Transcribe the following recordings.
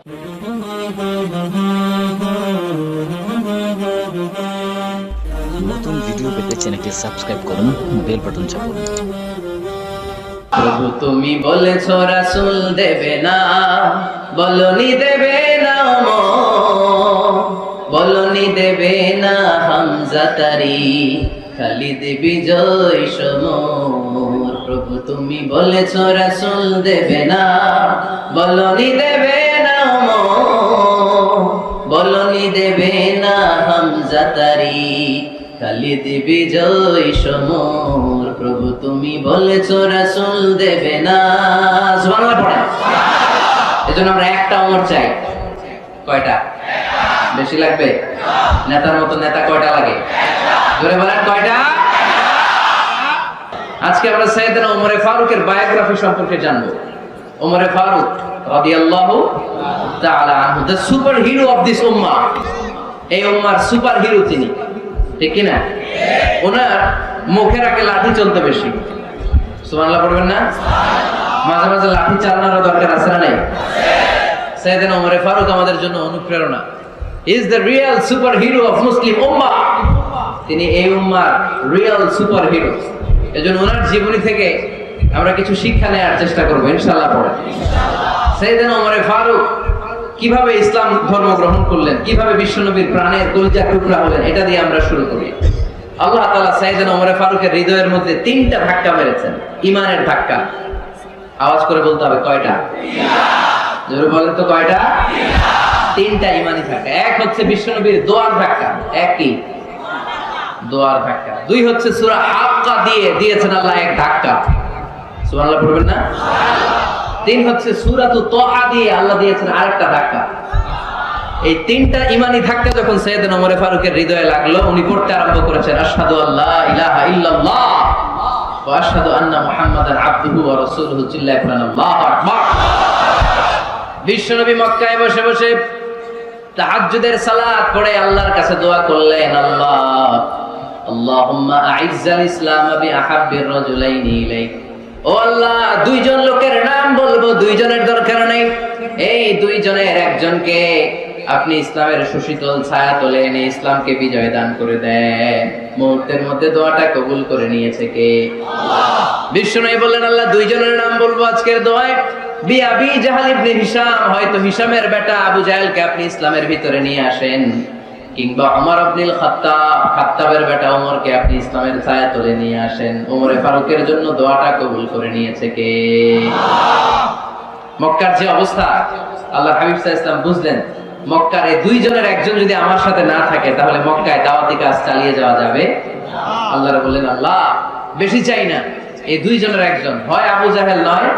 নতুন ভিডিও পেতে চ্যানেলটি সাবস্ক্রাইব করুন, বেল বাটন চাপুন। প্রভু তুমি বলেছো রাসূল দেবে না, বলনি দেবে না বলনি দেবে না হামজা তারি, খালিদ বিজয় সমর। প্রভু তুমি বলেছো রাসূল দেবে না, বলনি দেবে না বলনি দেবে না হামজা তারি, খালিদ বিজয় সমর। প্রভু তুমি বলেছো রাসূল দেবে না। সুবহানাল্লাহ পড়েন। এজন্য আমরা একটা ওমর চাই। কয়টা? বেশি লাগবে? নেতার মতো নেতা কয়টা লাগে? জোরে বলেন কয়টা? আজকে আমরা সাইয়েদনা ওমর ফারুকের বায়োগ্রাফি সম্পর্কে জানবো। ওমর ফারুক রাদিয়াল্লাহু তাআলা আনহু, the super hero of this উম্মাহ। এই উম্মার সুপার হিরো তিনি, ঠিক কি না? ওনার মুখের আগে লাঠি চলতে বেশি। সুবহানাল্লাহ পড়বেন না? মাঝে মাঝে লাঠি চালানোর দরকার আছে না নাই? সাইয়েদনা ওমর ফারুক আমাদের জন্য অনুপ্রেরণা। Is the real super hero of Muslim উম্মাহ। তিনি এই উম্মার রিয়েল সুপার হিরো। এজন্য ওনার জীবনী থেকে আমরা কিছু শিক্ষা নেওয়ার চেষ্টা করবো ইনশাআল্লাহ। পড়ে সাইয়েদনা ওমর ফারুক কিভাবে ইসলাম ধর্ম গ্রহণ করলেন, কিভাবে বিশ্বনবীর প্রাণের কলিজা টুকরা হলেন, এটা দিয়ে আমরা শুরু করি। আল্লাহ তাআলা সাইয়েদনা ওমর ফারুকের হৃদয়ের মধ্যে 3টা ধাক্কা মেরেছেন, ঈমানের ধাক্কা। আওয়াজ করে বলতে হবে কয়টা? জোরে বলেন তো কয়টা? 3টা ঈমানি ধাক্কা। এক হচ্ছে বিশ্বনবীর দোয়ার ধাক্কা, এক কি? দোয়ার ধাক্কা। 2 হচ্ছে সূরা হাক্কা দিয়ে দিয়েছেন আল্লাহ এক ধাক্কা। সুবহানাল্লাহ পড়বেন না? 3 হচ্ছে সূরাতুত তাহা দিয়ে আল্লাহ দিয়েছেন আরেকটা ধাক্কা। এই 3টা ঈমানি ধাক্কা যখন সাইয়েদনা ওমর ফারুকের হৃদয়ে লাগলো, উনি পড়তে আরম্ভ করেছেন আশহাদু আল্লা ইলাহা ইল্লাল্লাহ ওয়া আশহাদু আন্না মুহাম্মাদান আবদুহু ওয়া রাসূলুহু। চিল্লায়ে পড়েন আল্লাহু আকবার। বিশ্বনবী মক্কায় বসে বসে তাহাজ্জুদের সালাত পড়ে আল্লাহর কাছে দোয়া করলেন, আল্লাহ আল্লাহুম্মা আইজ্জাল ইসলাম বিআহাব্বির রাজুলাইনি ইলাইক। ও আল্লাহ, 2 জন লোকের নাম বলবো, 2 জনের দরকার নাই। এই 2 জনের একজনকে আপনি ইসলামের সুশীতল ছায়া তলে এনে ইসলামকে বিজয় দান করে দেন। মুহূর্তের মধ্যে দোয়াটা কবুল করে নিয়েছে কে? আল্লাহ। বিশ্বনবী বললেন, আল্লাহ 2 জনের নাম বলবো আজকের দোয়ায়। আবি জাহল ইবনে হিশাম, হয়তো হিশামের বেটা আবু জাহেলকে আপনি ইসলামের ভিতরে নিয়ে আসেন, কিংবা ওমর ইবনুল খাত্তাব, খাত্তাবের বেটা ওমরকে আপনি ইসলামের ছায়া তলে নিয়ে আসেন। ওমর ফারুকের জন্য দোয়াটা কবুল করে নিয়েছে কে? আল্লাহ। মক্কার যে অবস্থা, আল্লাহর হাবিব সাল্লাল্লাহু আলাইহি ওয়াসাল্লাম বুঝলেন মক্কার এই 2 জনের একজন যদি আমার সাথে না থাকে তাহলে মক্কায় দাওয়াতি কাজ চালিয়ে যাওয়া যাবে না। আল্লাহ বললেন, আল্লাহ বেশি চাই না, এই 2 জনের একজন, হয় আবু জাহেল নয়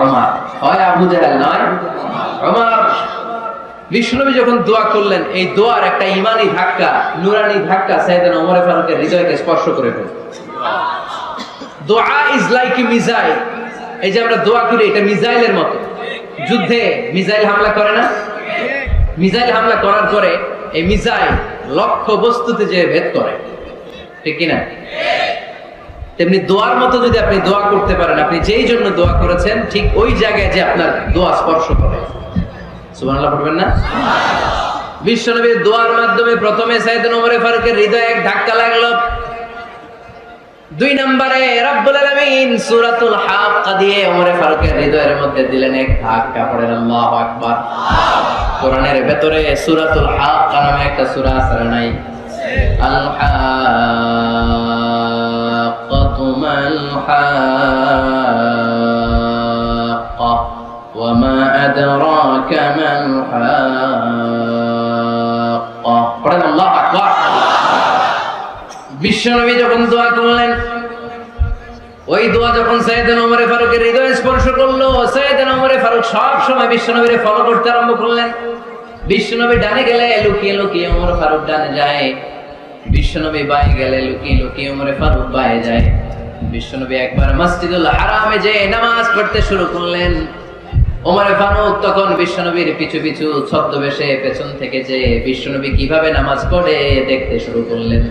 ওমর, হয় আবু জাহেল নয় ওমর। বিশ্বনবী যখন দোয়া করলেন, এই দোয়ার একটা ঈমানি ধাক্কা, নূরানি ধাক্কা সাইয়েদনা ওমর ফারুকের হৃদয়কে স্পর্শ করে ফেলল। দোয়া ইজ লাইক এ মিসাইল। এই যে আমরা দোয়া করি, এটা মিসাইলের মতো। যুদ্ধে মিসাইল হামলা করে না? মিসাইল হামলা করার পরে এই মিসাইল লক্ষ্য বস্তুতে যে ভেদ করে, ঠিক কি না? তেমনি দোয়ার মতো যদি আপনি দোয়া করতে পারেন, আপনি যেই জন্য দোয়া করেছেন ঠিক ওই জায়গায় যে আপনার দোয়া স্পর্শ করে। সুবহানাল্লাহ পড়বেন না? বিশ্বনবীর দোয়ার মাধ্যমে প্রথমে সাইয়েদনা ওমর ফারুকের হৃদয়ে এক ধাক্কা লাগলো। 2 নম্বরে রব্বুল আলামিন সূরাতুল হাক্কা দিয়ে ওমর ফারুকের হৃদয়ের মধ্যে দিলেন এক ধাক্কা। পড়েন আল্লাহু আকবার। কোরআনের ভেতরে সূরাতুল হাক্কা নামে একটা সূরা আছে নাই? আল হাক্কাতু মাল হাক্কা ওয়া মা আদরাকা মাল হাক্কা। পড়েন আল্লাহু আকবার। বিশ্বনবী যখন দোয়া করলেন, ওই দোয়া যখন সাইয়েদনা ওমর ফারুকের হৃদয়ে স্পর্শ করলো, সাইয়েদনা ওমর ফারুক সব সময় বিশ্বনবীরে ফলো করতে আরম্ভ করলেন। বিশ্বনবী ডানে গেলে লুকিয়ে লুকিয়ে ওমর ফারুক ডানে যায়, বিশ্বনবী বায়ে গেলে লুকিয়ে লুকিয়ে ওমর ফারুক বায়ে যায়। বিশ্বনবী একবার মসজিদুল হারামে যে নামাজ পড়তে শুরু করলেন, ওমর ফারুক তখন বিশ্বনবীর পিছু পিছু ছদ্মবেশে পেছন থেকে যে বিশ্বনবী কিভাবে নামাজ পড়ে দেখতে শুরু করলেন।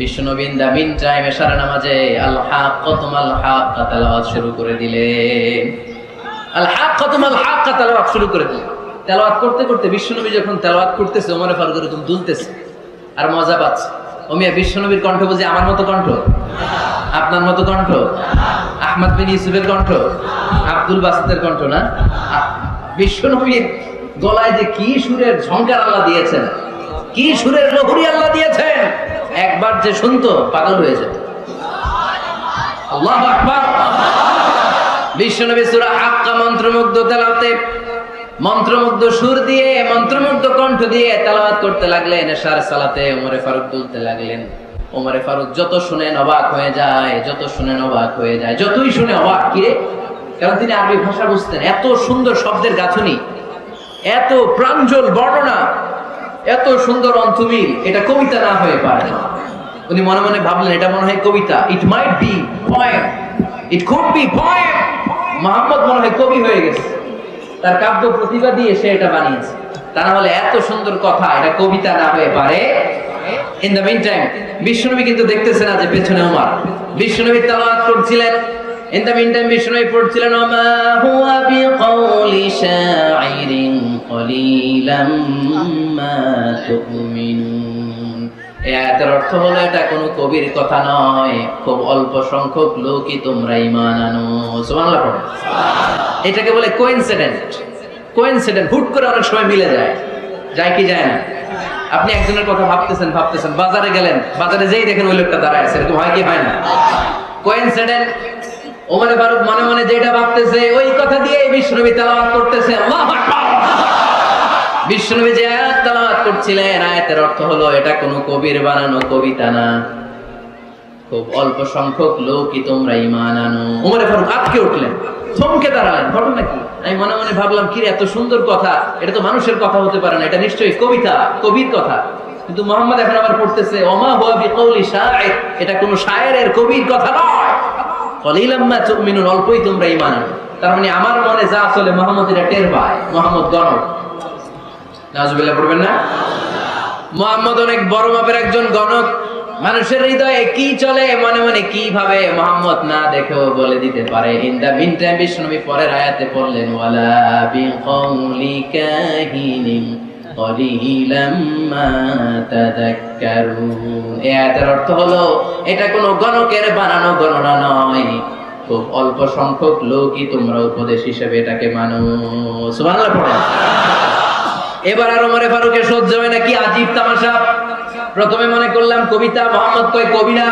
বিশ্বনবী ইন দা মিন টাইম এশারা নামাজে আল হাক্কাতুম আল হাক্কা তেলাওয়াত শুরু করে দিলেন। আল হাক্কাতুম আল হাক্কা তেলাওয়াত শুরু করে দিলেন। তেলাওয়াত করতে করতে বিশ্বনবী যখন তেলাওয়াত করতেছে, ওমরে ফারুক এরকম দুলতেছে আর মজা পাচ্ছে। ও মিয়া, বিশ্বনবীর কণ্ঠ বুঝি আমার মতো কণ্ঠ, আপনার মতো কণ্ঠ, আহমদ বিন ইউসুফের কণ্ঠ, আব্দুল বাসিতের কণ্ঠ না? বিশ্বনবীর গলায় যে কি সুরের ঝংকার আল্লাহ দিয়েছেন, কি সুরের লহরী আল্লাহ দিয়েছেন, একবার যে শুনতো পাগল হয়ে যেত। আল্লাহু আকবার। বিশ্বনবী সূরা হাক্কা মন্ত্রমুগ্ধ তেলাওয়াতে, মন্ত্রমুগ্ধ সুর দিয়ে, মন্ত্রমুগ্ধ কণ্ঠ দিয়ে তেলাওয়াত করতে লাগলেন। এশার সালাতে ওমরে ফারুক তুলতে লাগলেন। ওমরে ফারুক যত শুনেন অবাক হয়ে যায়, যত শুনেন অবাক হয়ে যায়, যতই শুনে অবাক। কিরে? কারণ তিনি আরবি ভাষা বুঝতেন। এত সুন্দর শব্দের গাঁথনি, এত প্রাঞ্জল বর্ণনা, এত সুন্দর অন্তমিল, এটা কবিতা না হয়ে পারে না। উনি মনে মনে ভাবলেন এটা মনে হয় কবিতা, it might be poem, it could be poem. Muhammad মনে হয় কবি হয়ে গেছে, তার কাব্য প্রতিভা দিয়ে সে এটা বানিয়েছে। তা না হলে এত সুন্দর কথা, এটা কবিতা না হয়ে পারে। ইন দ্য মিন টাইম বিশ্বনবী কিন্তু দেখতেছে না যে পেছনে ওমর। বিশ্বনবী তেলাওয়াত করছিলেন। ইন দ্য মিন টাইম বিশ্বনবী পড়ছিলেন, ওমা হুয়া বিকাউলি শাইরিন কলিলাম মা তুমিনুন। এই আয়াতের অর্থ হলো এটা কোনো কবির কথা নয়, খুব অল্প সংখ্যক লোকই তোমরা ঈমান আনো। সুবহানাল্লাহ পড়ো। এটাকে বলে কোইন্সিডেন্ট। কোইন্সিডেন্ট হুট করে অনেক সময় মিলে যায়, যায় কি যায় না? আপনি একজনের কথা ভাবতেছেন, বাজারে গেলেন, বাজারে যেই দেখেন ওই লোকটা দাঁড়ায় আছে, এরকম হয় কি হয় না? কোইন্সিডেন্ট। ওমরে ফারুক মনে মনে যেটা ভাবতেছে ওই কথা দিয়ে বিশ্বনবী তেলাওয়াত করতেছে। আল্লাহু আকবার। বিশ্বনবী যে আয়াত তেলাওয়াত করছিলেন, আয়াতের অর্থ হলো এটা কোনো কবির বানানো কবিতা না, খুব অল্প সংখ্যক লোকই তোমরা ঈমান আনো। ওমরে ফারুক আটকে উঠলেন, থমকে দাঁড়ালেন। ঘটনা কি? আমি মনে মনে ভাবলাম, কি রে, এত সুন্দর কথা, এটা তো মানুষের কথা হতে পারে না, এটা নিশ্চয়ই কবিতা, কবির কথা। কিন্তু মুহাম্মদ এখন আবার পড়তেছে, ওমা হুয়া বিকাউলি শাইর, এটা কোনো শায়েরের, কবির কথা নয়। কলিলাম মা তুমিনুন, অল্পই তোমরা ঈমান আনো। তার মানে আমার মনে যা চলে মুহাম্মদ এটা টের পায়। মুহাম্মদ গণক। নাউজুবিল্লাহ পড়বেন না? মুহাম্মদ অনেক বড় মাপের একজন গণক। মানুষের হৃদয়ে কি চলে, মনে মনে কি ভাবে, মুহাম্মদ না দেখেও বলে দিতে পারে। ইন দা মিন টাইম বিশ্বনবী পরের আয়াতে পড়লেন, ওয়ালা বিকাউলি কাহিনিন কলিলাম মা তাযাক্কারুন। এই আয়াতের অর্থ হলো এটা কোনো গণকের বানানো গণনা নয়, খুব অল্প সংখ্যক লোকই তোমরা উপদেশ হিসেবে এটাকে মানো। সুবহানাল্লাহ পড়েন। এবার আর ওমরে ফারুকের সহ্য হয় না, কি আজীব তামাশা। প্রথমে মনে করলাম কবিতা, মোহাম্মদ কয় কবি না,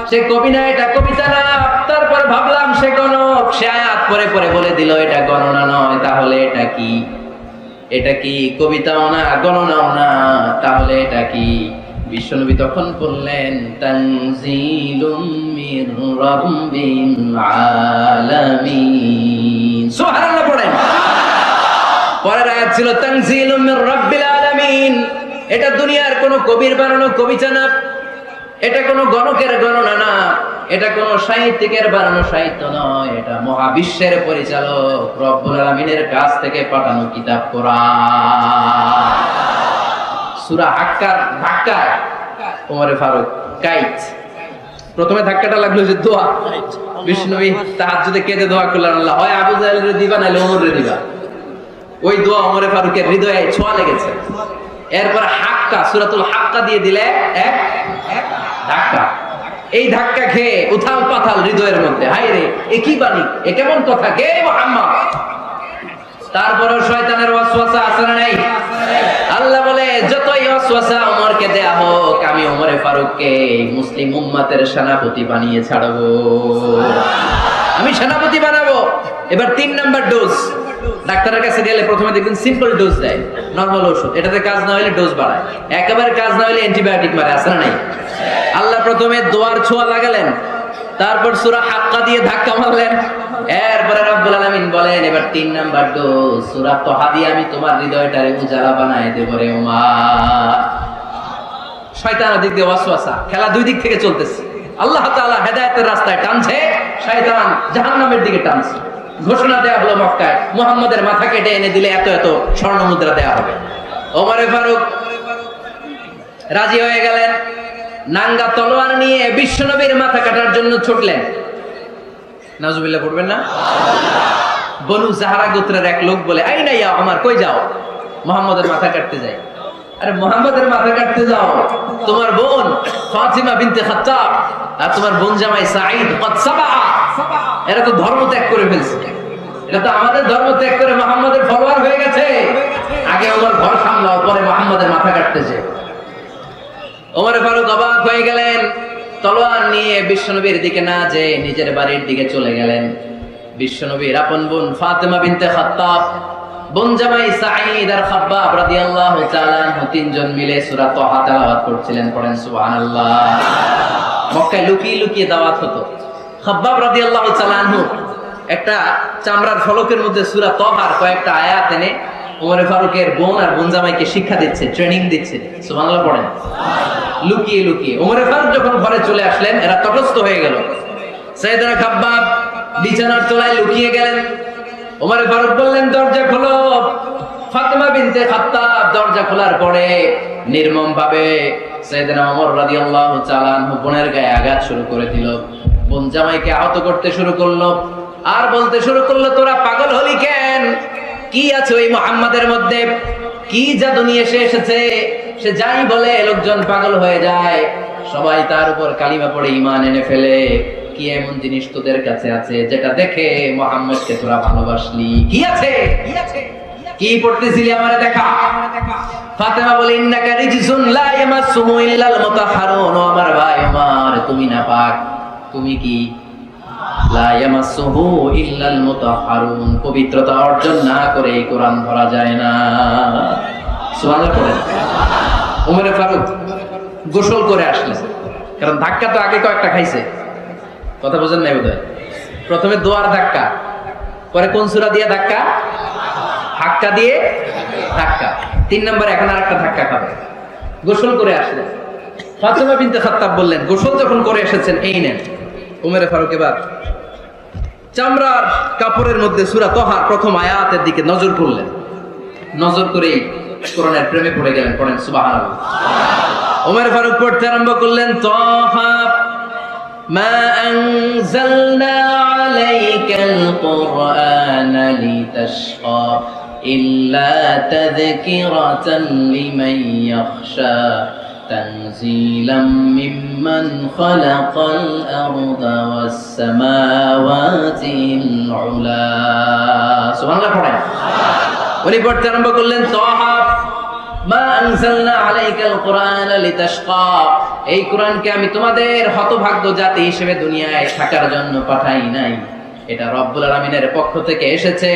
সে কবি না, এটা কবিতা না। তারপর ভাবলাম সে গণক, সে আয়াত পরে পরে বলে দিল এটা গণনা নয়। তাহলে এটা কি? এটা কি কবিতাও না, গণনাও না, তাহলে এটা কি? বিশ্বনবী তখন বললেন, তানজিলুম মির রাব্বিল আলামিন। সুবহানাল্লাহ পড়েন। পরের আয়াত ছিল তানজিলুম মির রাব্বিল আলামিন। এটা দুনিয়ার কোনো কবির বানানো কবিতা না, এটা কোনো গণকের গণনা না, এটা কোনো সাহিত্যিকের বানানো সাহিত্য নয়, এটা মহাবিশ্বের পরিচালক রব্বুল আলামিনের কাছ থেকে পাঠানো কিতাব কোরআন। সূরা হাক্কার ধাক্কায় ওমরে ফারুক কাইত। প্রথমে ধাক্কাটা লাগলো যে দোয়া। বিষ্ণুবী তাহাজ্জুদে কেঁদে দোয়া করলেন, আল্লাহ হয় আবু জাহেলরে দিবা নাইলে ওমরে দিবা। ওই দোয়া ওমরে ফারুকের হৃদয়ে ছোঁয়া লেগেছে। এরপর হাক্কা, সূরাতুল হাক্কা দিয়ে দিলে এক ধাক্কা। এই ধাক্কা খেয়ে উথাল পাথাল হৃদয়ের মধ্যে, হায় রে, এ কি বাণী, এ কেমন কথা, কে মুহাম্মদ? তারপরও শয়তানের ওয়াসওয়াসা আছে না নাই? আল্লাহ বলে, যতই ওয়াসওয়াসা ওমরকে দেয়া হোক, আমি ওমরে ফারুককে মুসলিম উম্মতের সেনাপতি বানিয়ে ছাড়বো, আমি সেনাপতি বানাবো। এবার 3 নাম্বার ডোজ। ডাক্তারের কাছে গেলে প্রথমে দেখবেন সিম্পল ডোজ দেয়, নরমাল ওষুধ। এটাতে কাজ না হলে ডোজ বাড়ায়, একেবারে কাজ না হলে অ্যান্টিবায়োটিক মারে, আছে না নাই? আল্লাহ প্রথমে দোয়ার ছোঁয়া লাগালেন, তারপর সূরা হাক্কা দিয়ে ধাক্কা মারলেন। এরপরে রব্বুল আলামিন বলেন, এবার 3 নাম্বার ডোজ সূরা তাহা দিয়ে আমি তোমার হৃদয়টারে উজালা বানায় দেব রে ওমর। শয়তান দিক দিয়ে ওয়াসওয়াসা, খেলা দুই দিক থেকে চলতেছে। আল্লাহ তাআলা হেদায়েতের রাস্তায় টানছে, শয়তান জাহান্নামের দিকে টানছে। ঘোষণা দেয়া হলো মক্কায়, মুহাম্মদের মাথা কেটে এনে দিলে এত এত স্বর্ণ মুদ্রা দেয়া হবে। ওমরে ফারুক রাজি হয়ে গেলেন। নাঙ্গা তলোয়ার নিয়ে বিশ্বনবীর মাথা কাটার জন্য ছুটলেন। নাউজুবিল্লাহ পড়বেন না? বনু জাহরা গোত্রের এক লোক বলে, আইনা ইয়া ওমর, কই যাও? মুহাম্মদের মাথা কাটতে যাই। আরে মুহাম্মদের মাথা কাটতে যাও? তোমার বোন ফাতিমা বিনতে খাত্তাব আর তোমার বোন জামাই সাঈদ কদ সাবা, এরা তো ধর্ম ত্যাগ করে ফেলছে। এটা তো আমাদের ধর্ম ত্যাগ করে মুহাম্মদের ফলোয়ার হয়ে গেছে। আগে ওমর ঘর সামলাও, পরে মুহাম্মদের মাথা কাটতেছে। ওমর ফারুক অবাক হয়ে গেলেন, তলোয়ার নিয়ে বিশ্বনবীর দিকে না যেয়ে নিজের বাড়ির দিকে চলে গেলেন। বিশ্বনবীর আপন বোন ফাতিমা বিনতে খাত্তাব, বোন জামাই সাঈদ আর খাব্বাব রাদিয়াল্লাহু তাআলা তিনজন মিলে সূরা তাহা তেলাওয়াত করছিলেন। পড়েন সুবহানাল্লাহ। মক্কায় লুকিয়ে লুকিয়ে দাওয়াত হতো। খাব্বাব রাদিয়াল্লাহু তাআলা একটা চামড়ার ফলকের মধ্যে সূরা তাহার কয়েকটা আয়াত এনে ওমর ফারুকের বোন আর বোন জামাইকে শিক্ষা দিচ্ছে, ট্রেনিং দিচ্ছে। সুবহানাল্লাহ পড়েন। লুকিয়ে লুকিয়ে ওমর ফারুক যখন ঘরে চলে আসলেন, এরা তটস্থ হয়ে গেল। সাইয়েদনা খাব্বাব বিছানার তলায় লুকিয়ে গেলেন। ওমর ফারুক বললেন, দরজা খোলো। ফাতিমা বিনতে খাত্তাব দরজা খোলার পরে নির্মম ভাবে সাইয়েদনা ওমর রাদিয়াল্লাহু তাআলা বোনের গায়ে আঘাত শুরু করে দিল। বোন জামাইকে আহত করতে শুরু করলো আর বলতে শুরু করলো, তোরা পাগল হলি কেন? কি আছে ওই মুহাম্মাদের মধ্যে? কি জাদু নিয়ে এসেছে? সে যাই বলে লোকজন পাগল হয়ে যায়, সবাই তার উপর কালিমা পড়ে ঈমান এনে ফেলে। কি এমন জিনিস তোদের কাছে আছে যেটা দেখে মুহাম্মদকে তোরা ভালোবাসলি? কি আছে? কি পড়তেছিলি আমারে দেখা? ফাতেমা বলে, ইন্নাকা রিজসুন লা ইয়ামাসসুহু ইল্লাল মুতাহহারুন। আমার ভাই ওমর, তুমি নাপাক। তুমি কি? লা ইয়ামাসসুহু ইল্লাল মুতাহহারুন, পবিত্রতা অর্জন না করে এই কোরআন ধরা যায় না। সুবহানাল্লাহ পড়েন। ওমর ফারুক গোসল করে আসলেন, কারণ ধাক্কা তো আগে কয়েকটা খাইছে। কথা বুঝেন নাই বোধহয়? প্রথমে দোয়ার ধাক্কা, পরে কোন সূরা দিয়ে ধাক্কা? হাক্কা দিয়ে ধাক্কা। 3 নম্বরে এখন আরেকটা ধাক্কা খাবে। গোসল করে আসলেন। ফাতিমা বিনতে খাত্তাব বললেন, গোসল যখন করে এসেছেন, এই নেন। ওমর ফারুক এবার চামড়ার কাপড়ের মধ্যে সূরা তাহার প্রথম আয়াতের দিকে নজর করলেন। নজর করেই কোরআনের প্রেমে পড়ে গেলেন। পড়েন সুবহানাল্লাহ। ওমর ফারুক পড়তে আরম্ভ করলেন, তাহা মা আনজালনা আলাইকাল কুরআনা লিতাশকা ইল্লা তাযকিরাতান লিমান ইয়াখশা তানজিলাম মিম্মান খালাকাল আরদা ওয়াস সামাওয়াতিল উলা। সুবহানাল্লাহ পড়েন। উনি পড়তে আরম্ভ করলেন, তাহা মা আনজালনা আলাইকাল কুরআনা লিতাশকা, এই কোরআনকে আমি তোমাদের হতভাগ্য জাতি হিসেবে দুনিয়ায় থাকার জন্য পাঠাই নাই। এটা রব্বুল আলামিনের পক্ষ থেকে এসেছে।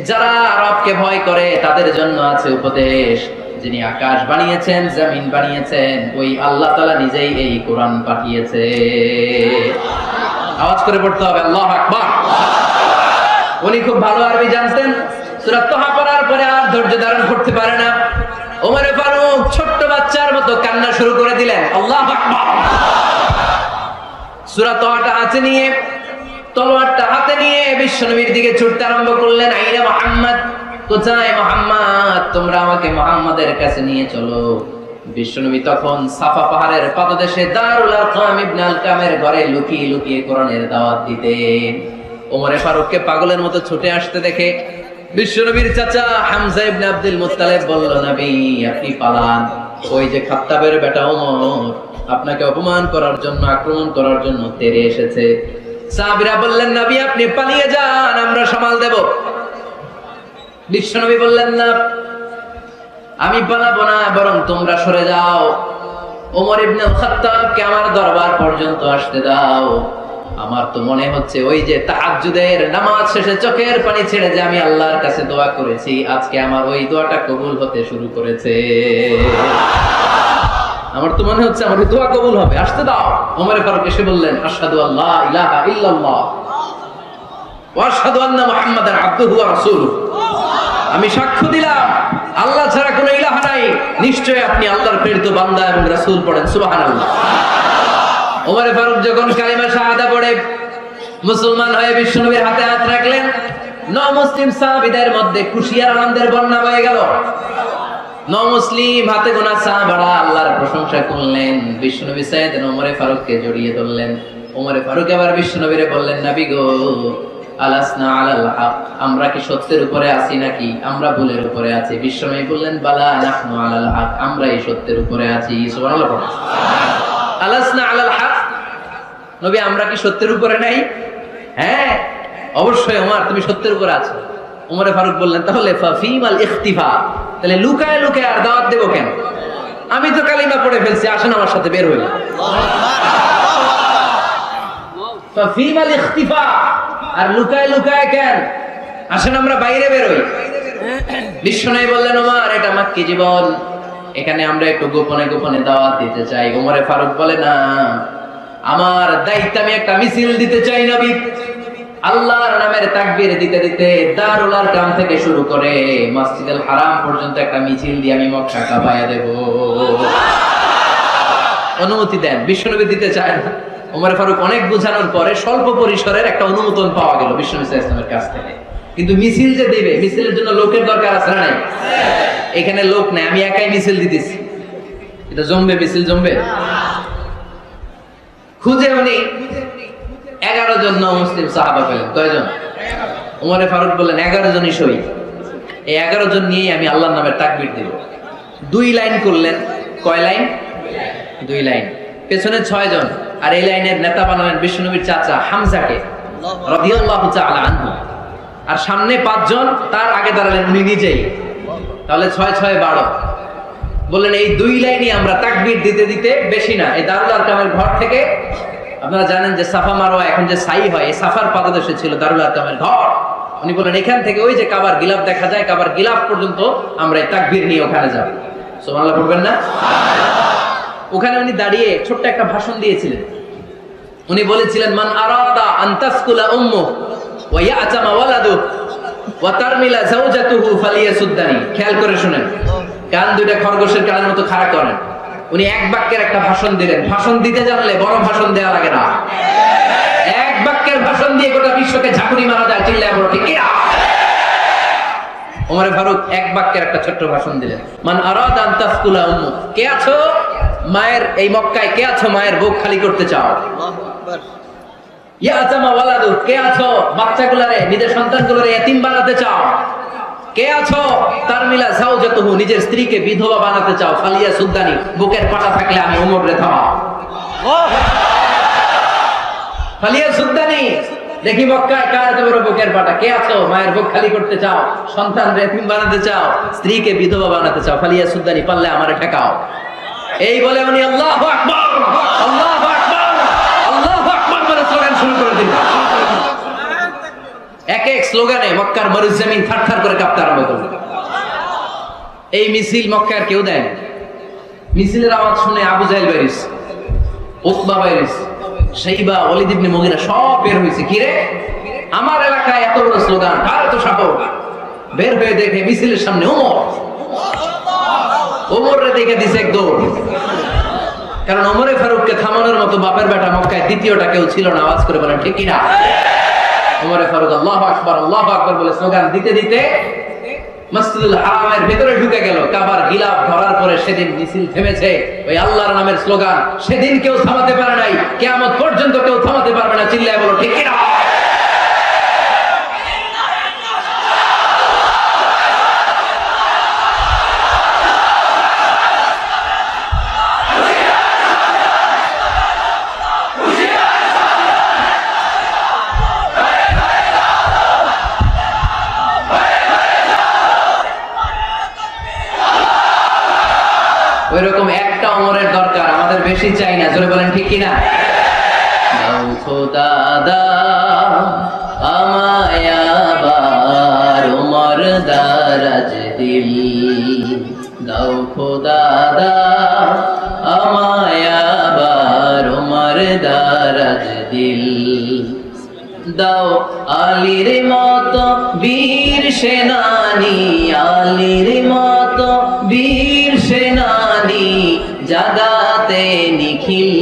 যারা রবকে ভয় করে তাদের জন্য আছে উপদেশ। যিনি আকাশ বানিয়েছেন, জমিন বানিয়েছেন, ওই আল্লাহ তাআলা নিজেই এই কোরআন পাঠিয়েছে। আওয়াজ করে পড়তে হবে, আল্লাহু আকবার। উনি খুব ভালো আরবি জানতেন। সূরা তাহা পড়ার পরে আর ধৈর্য ধারণ করতে পারে না। ওমর ফারুক ছোট্ট বাচ্চার মতো কান্না শুরু করে দিলেন। আল্লাহু আকবার। সূরা তাহাটা হাতে নিয়ে, তলোয়ারটা হাতে নিয়ে বিশ্বনবীর দিকে ছুটতে আরম্ভ করলেন। আইনা মুহাম্মদ, কোথায় মুহাম্মদ? তোমরা আমাকে মুহাম্মাদের কাছে নিয়ে চলো। বিশ্বনবী তখন সাফা পাহাড়ের পাদদেশে দারুল আরকাম ইবনে আলকামের ঘরে লুকিয়ে লুকিয়ে কোরআনের দাওয়াত দিতেন। ওমর ফারুককে পাগলের মতো ছুটে আসতে দেখে বিশ্বনবীর চাচা হামজা ইবনে আব্দুল মুত্তালিব বলল, নবী আপনি পালান। ওই যে খাত্তাবের বেটা ওমর আপনাকে অপমান করার জন্য, আক্রমণ করার জন্য তেড়ে এসেছে। সাহাবীরা বললেন, নবী আপনি পালিয়ে যান, আমরা সামাল দেব। বিশ্বনবী বললেন, না আমি পালাবো না, বরং তোমরা সরে যাও। ওমর ইবনে খাত্তাবকে আমার দরবার পর্যন্ত আসতে দাও। আমার তো মনে হচ্ছে ওই যে তাহাজ্জুদের নামাজ শেষে চোখের পানি ছেড়ে যে আমি আল্লাহর কাছে দোয়া করেছি, আজকে আমার ওই দোয়াটা কবুল হতে শুরু করেছে। আমার তো মনে হচ্ছে আমার দোয়া কবুল হবে, আসতে দাও। ওমর ফারুক এসে বললেন, আশহাদু আল্লা ইলাহা ইল্লাল্লাহ ওয়া আশহাদু আন্না মুহাম্মাদান আবদুহু ওয়া রাসূলুহু, আমি সাক্ষ্য দিলাম আল্লাহ ছাড়া কোনো ইলাহা নাই, নিশ্চয়ই আপনি আল্লাহর প্রেরিত বান্দা এবং রাসূল। পড়েন সুবহানাল্লাহ। ওমর ফারুক যখন কালিমা শাহাদা পড়ে মুসলমান হয়ে বিশ্বনবীর হাতে হাত রাখলেন, নমুসলিম সাহাবীদের মধ্যে খুশি আর আনন্দের বন্যা বয়ে গেল। নমুসলিম হাতে গোনা সাহাবারা আল্লাহর প্রশংসা করলেন। বিশ্বনবী সাইয়েদনা ওমর ফারুককে জড়িয়ে ধরলেন। ওমর ফারুক আবার বিশ্বনবীরে বললেন, নবী গো আলাসনা আলাল হক, আমরা কি সত্যের উপরে আছি নাকি আমরা ভুলের উপরে আছি? বিশ্বনবী বললেন বালা নাহনু আলাল হক, আমরা এই সত্যের উপরে আছি। সুবহানাল্লাহ। আলাসনা আলাল হক, নবী আমরা কি সত্যের উপরে নাই? হ্যাঁ অবশ্যই ওমর তুমি সত্যের উপরে আছো। ওমরে ফারুক বললেন তাহলে ফাফিমাল ইখতিফা, তাহলে লুকায় লুকায় আর দাওয়াত দেব কেন? আমি তো কালিমা পড়ে ফেলছি, আসেন আমার সাথে বের হই। ফাফিমাল ইখতিফা, আর লুকায় লুকায় কেন? আসেন আমরা বাইরে বের হই। বিশ্বনবী বললেন ওমর এটা মাক্কি জীবন, এখানে আমরা একটু গোপনে গোপনে দাওয়াত দিতে চাই। ওমরে ফারুক বলে না, আমার দায়িত্ব, আমি একটা মিছিল দিতে চাই নবী। আল্লাহর নামের তাকবীর দিতে দিতে দারুল আরকাম থেকে শুরু করে মসজিদুল হারাম পর্যন্ত একটা মিছিল দিয়ে আমি মক্কা কাঁপায়া দেব। অনুমতি দেন। বিশ্বনবী দিতে চায় না। ওমর ফারুক অনেক বোঝানোর পরে স্বল্প পরিসরের একটা অনুমোদন পাওয়া গেল বিশ্বনবী সাল্লাল্লাহু আলাইহি ওয়াসাল্লামের কাছ থেকে। কিন্তু মিছিল যে দিবে, মিছিলের জন্য লোকের দরকার আছে না নাই? এখানে লোক নাই, আমি একাই মিছিল দিতেছি। এটা জমবে, মিছিল জমবে। খুঁজে উনি 11 জন মুসলিম সাহাবা পেলেন। কয়জন? ওমরে ফারুক বললেন 11 জনই সই। এই 11 জন নিয়ে আমি আল্লাহর নামে তাকবীর দেব। 2 লাইন করলেন। কয় লাইন? 2 লাইন। পেছনে 6 জন, আর এই লাইনের নেতা বানালেন বিশ্বনবীর চাচা হামজাকে রাদিয়াল্লাহু তাআলা আনহু। আর সামনে 5 জন, তার আগে দাঁড়ালেন উনি নিজেই। তাহলে 6 6 12। বললেন এই 2 লাইনই আমরা তাকবীর দিতে দিতে, বেশি না, এই দারুল আরকামের ঘর থেকে, আপনারা জানেন যে সাফা মারওয়া এখন যে সাই হয়, এই সাফার পাদদেশে ছিল দারুল আরকামের ঘর। উনি বলেন এখান থেকে ওই যে কাবার গিলাফ দেখা যায়, কাবার গিলাফ পর্যন্ত আমরা এই তাকবীর নিয়ে ওখানে যাব। সুবহানাল্লাহ পড়বেন না? ওখানে উনি দাঁড়িয়ে ছোট্ট একটা ভাষণ দিয়েছিলেন। উনি বলেছিলেন মান আরাদা আন তাসকুলা উম্মু ওয়া ইয়াতামা ওয়ালাদু ওয়া তারমিলা যাওজাতুহু ফালিয়াসুদ্দানি। খেয়াল করে শুনেন, কান দুইটা খরগোশের কানের মতো খাড়া করেন। উনি এক বাক্যের একটা ভাষণ দিলেন। ভাষণ দিতে জানলে বড় ভাষণ দেওয়া লাগে না। এক বাক্যের ভাষণ দিয়ে গোটা বিশ্বকে ঝাঁকুনি মারা যায়। চিল্লায় বলো ঠিক কিনা? ওমর ফারুক এক বাক্যের একটা ছোট্ট ভাষণ দিলেন। মান আরাদা আন তাসকুলা উম্মু, কে আছো মায়ের এই মক্কায়, কে আছো মায়ের বুক খালি করতে চাও? ইয়াতামা ওয়ালাদু, কে আছো বাচ্চাগুলারে, নিজের সন্তানগুলোরে এতিম বানাতে চাও? কে আছো তারমিলা যাওজাতুহু, নিজের স্ত্রীকে বিধবা বানাতে চাও? ফালিয়া সুদ্দানি, বুকের পাটা থাকলে আমি ওমর রে থামাও। ফালিয়া সুদ্দানি, দেখি মক্কায় কার এত বড় বুকের পাটা? কে আছো মায়ের বুক খালি করতে চাও, সন্তান এতিম বানাতে চাও, স্ত্রীকে বিধবা বানাতে চাও? ফালিয়া সুদ্দানি, পারলে আমারে ঠেকাও। এই বলে উনি আল্লাহু আকবার, আল্লাহু আকবার, আল্লাহু আকবার বলে স্লোগান শুরু করে দিলেন। এক এক স্লোগানে মক্কার মরুজমিন থারথার করে কাঁপতে আরম্ভ করল। এই মিছিল মক্কার কেউ দেয়। মিছিলের আওয়াজ শুনে আবু জাহেল বাইরিস, উতবা বাইরিস, শাইবা, ওয়ালিদ ইবনে মুগীরা সব বের হয়েছে। কি রে, আমার এলাকায় এত বড় স্লোগান, কার এত সাহস? বের হয়ে দেখে মিছিলের সামনে ওমর। ওমরে দেখে দিছে এক দৌড়। কারণ ওমরে ফারুককে থামানোর মতো বাপের বেটা মক্কায় দ্বিতীয়টা কেউ ছিল না। আওয়াজ করে বলেন ঠিক কিনা? ওমরে ফারুক আল্লাহু আকবার, আল্লাহু আকবার বলে স্লোগান দিতে দিতে মসজিদুল হারামের ভিতরে ঢুকে গেল। কাবার গিলাফ ধরার পরে সেদিন মিছিল থেমেছে। ওই আল্লাহর নামের স্লোগান সেদিন কেউ থামাতে পারে নাই, কিয়ামত পর্যন্ত কেউ থামাতে পারবে না। চিল্লায় বলো ঠিক কিনা? ওইরকম একটা ওমরের দরকার, আমাদের বেশি চাই না। জোরে বলেন ঠিক কিনা? দাও খোদা দাও আমায় আবার ওমর দারাজ দিল, দাও খোদা দাও আমায় আবার ওমর দারাজ দিল, দাও আলীর মতো বীর সেনানি, আলীর মতো বীর সেনানি জাগাতে নিখিল,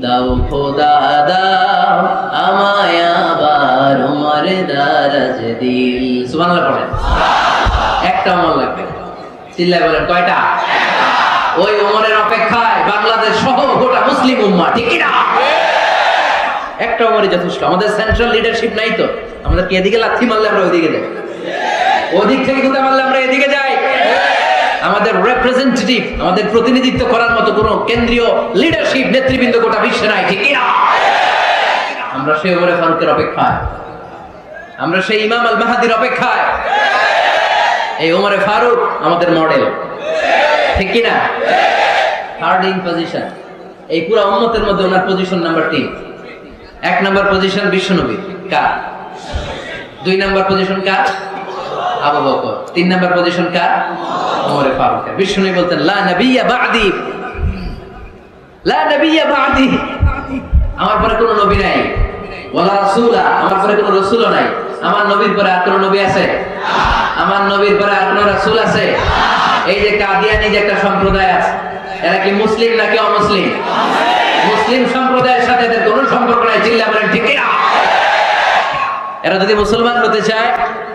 দাও খোদা দাও আমায় আবার ওমর দারাজ দিল। সুবহানাল্লাহ পড়েন। একটা ওমর লাগবে। চিল্লায় বলেন কয়টা? ওই ওমরের অপেক্ষায় বাংলাদেশ সহ গোটা মুসলিম উম্মাহ। ঠিক কিনা? একটা ওমরই যথেষ্ট। আমাদের সেন্ট্রাল লিডারশিপ নাই তো, আমাদের কি এদিকে লাথি মারলে আমরা ওইদিকে যাই, ওদিক থেকে গুঁতা মারলে আমরা এদিকে যাই। আমাদের রিপ্রেজেন্টেটিভ, আমাদের প্রতিনিধিত্ব করার মতো কোনো কেন্দ্রীয় লিডারশিপ নেতৃবৃন্দ গোটা বিশ্বে নাই, ঠিক না? আমরা সেই ওমরে ফারুকের অপেক্ষায়, আমরা সেই ইমাম আল মাহাদির অপেক্ষায়। এই ওমরে ফারুক আমাদের মডেল, ঠিক কি না? থার্ড ইন পজিশন, এই পুরো উম্মতের মধ্যে ওনার পজিশন নাম্বার 3। 1 নাম্বার পজিশন বিশ্বনবী, কার? 2 নাম্বার পজিশন কার? আবু বকর। 3 নাম্বার পজিশন কার? ওমরে ফারুক। বিশ্বনবী বলতেন লা নবিয়্যা বা'দি, লা নবিয়্যা বা'দি, আমার পরে কোনো নবী নাই, ওয়ালা রাসূলা, আমার পরে কোনো রাসূলও নাই। আমার নবীর পরে আর কোনো নবী আছে? আমার নবীর পরে আর কোনো রাসূল আছে? এই যে কাদিয়ানী যে একটা সম্প্রদায় আছে, এরা কি মুসলিম নাকি অমুসলিম? মুসলিম সম্প্রদায়ের সাথে এদের কোনো সম্পর্ক নাই, চিল্লা বলেন ঠিক না? এরা যদি মুসলমান হতে চায়,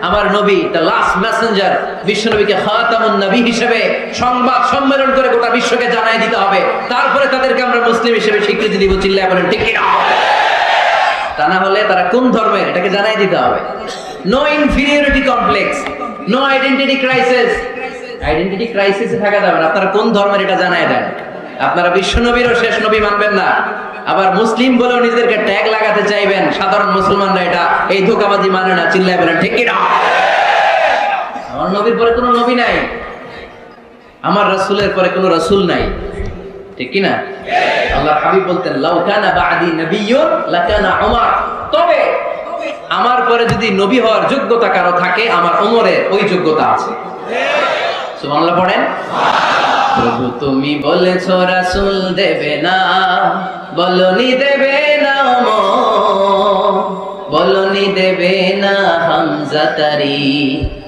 আমার নবী দ্য লাস্ট মেসেঞ্জার বিশ্বনবীকে খাতামুন নবী হিসেবে সংবাদ সম্মেলন করে গোটা বিশ্বকে জানাই দিতে হবে, তারপরে তাদেরকে আমরা মুসলিম হিসেবে স্বীকৃতি দিব, চিল্লা বলেন ঠিক না? তা না হলে তারা কোন ধর্মের এটাকে জানাই দিতে হবে। No inferiority complex, no identity crisis. Identity ক্রাইসিসে থাকা যাবে না, আপনারা কোন ধর্মের এটা জানাই দেন। আপনারা বিশ্বনবীরও শেষ নবী মানবেন না, আবার মুসলিম বলেও নিজেদেরকে ট্যাগ লাগাতে চাইবেন। সাধারণ মুসলমানরা এটা এই ধোঁকাবাজি মানে না, চিল্লায় বলেন ঠিক কি না? আমার নবীর পরে কোনো নবী নাই, আমার রাসূলের পরে কোনো রাসূল নাই, ঠিক কি না? আল্লাহর হাবিব বলতেন লাউ কানা বা'দি নাবিয়্যুন লাকানা উমর, তবে আমার পরে যদি নবী হওয়ার যোগ্যতা কারো থাকে, আমার ওমরের ওই যোগ্যতা আছে। সুবহানাল্লাহ পড়েন। প্রভু তুমি বলেছো রাসূল দেবে না, বলনি দেবে না ওমর, বলনি দেবে না হামজা তারি,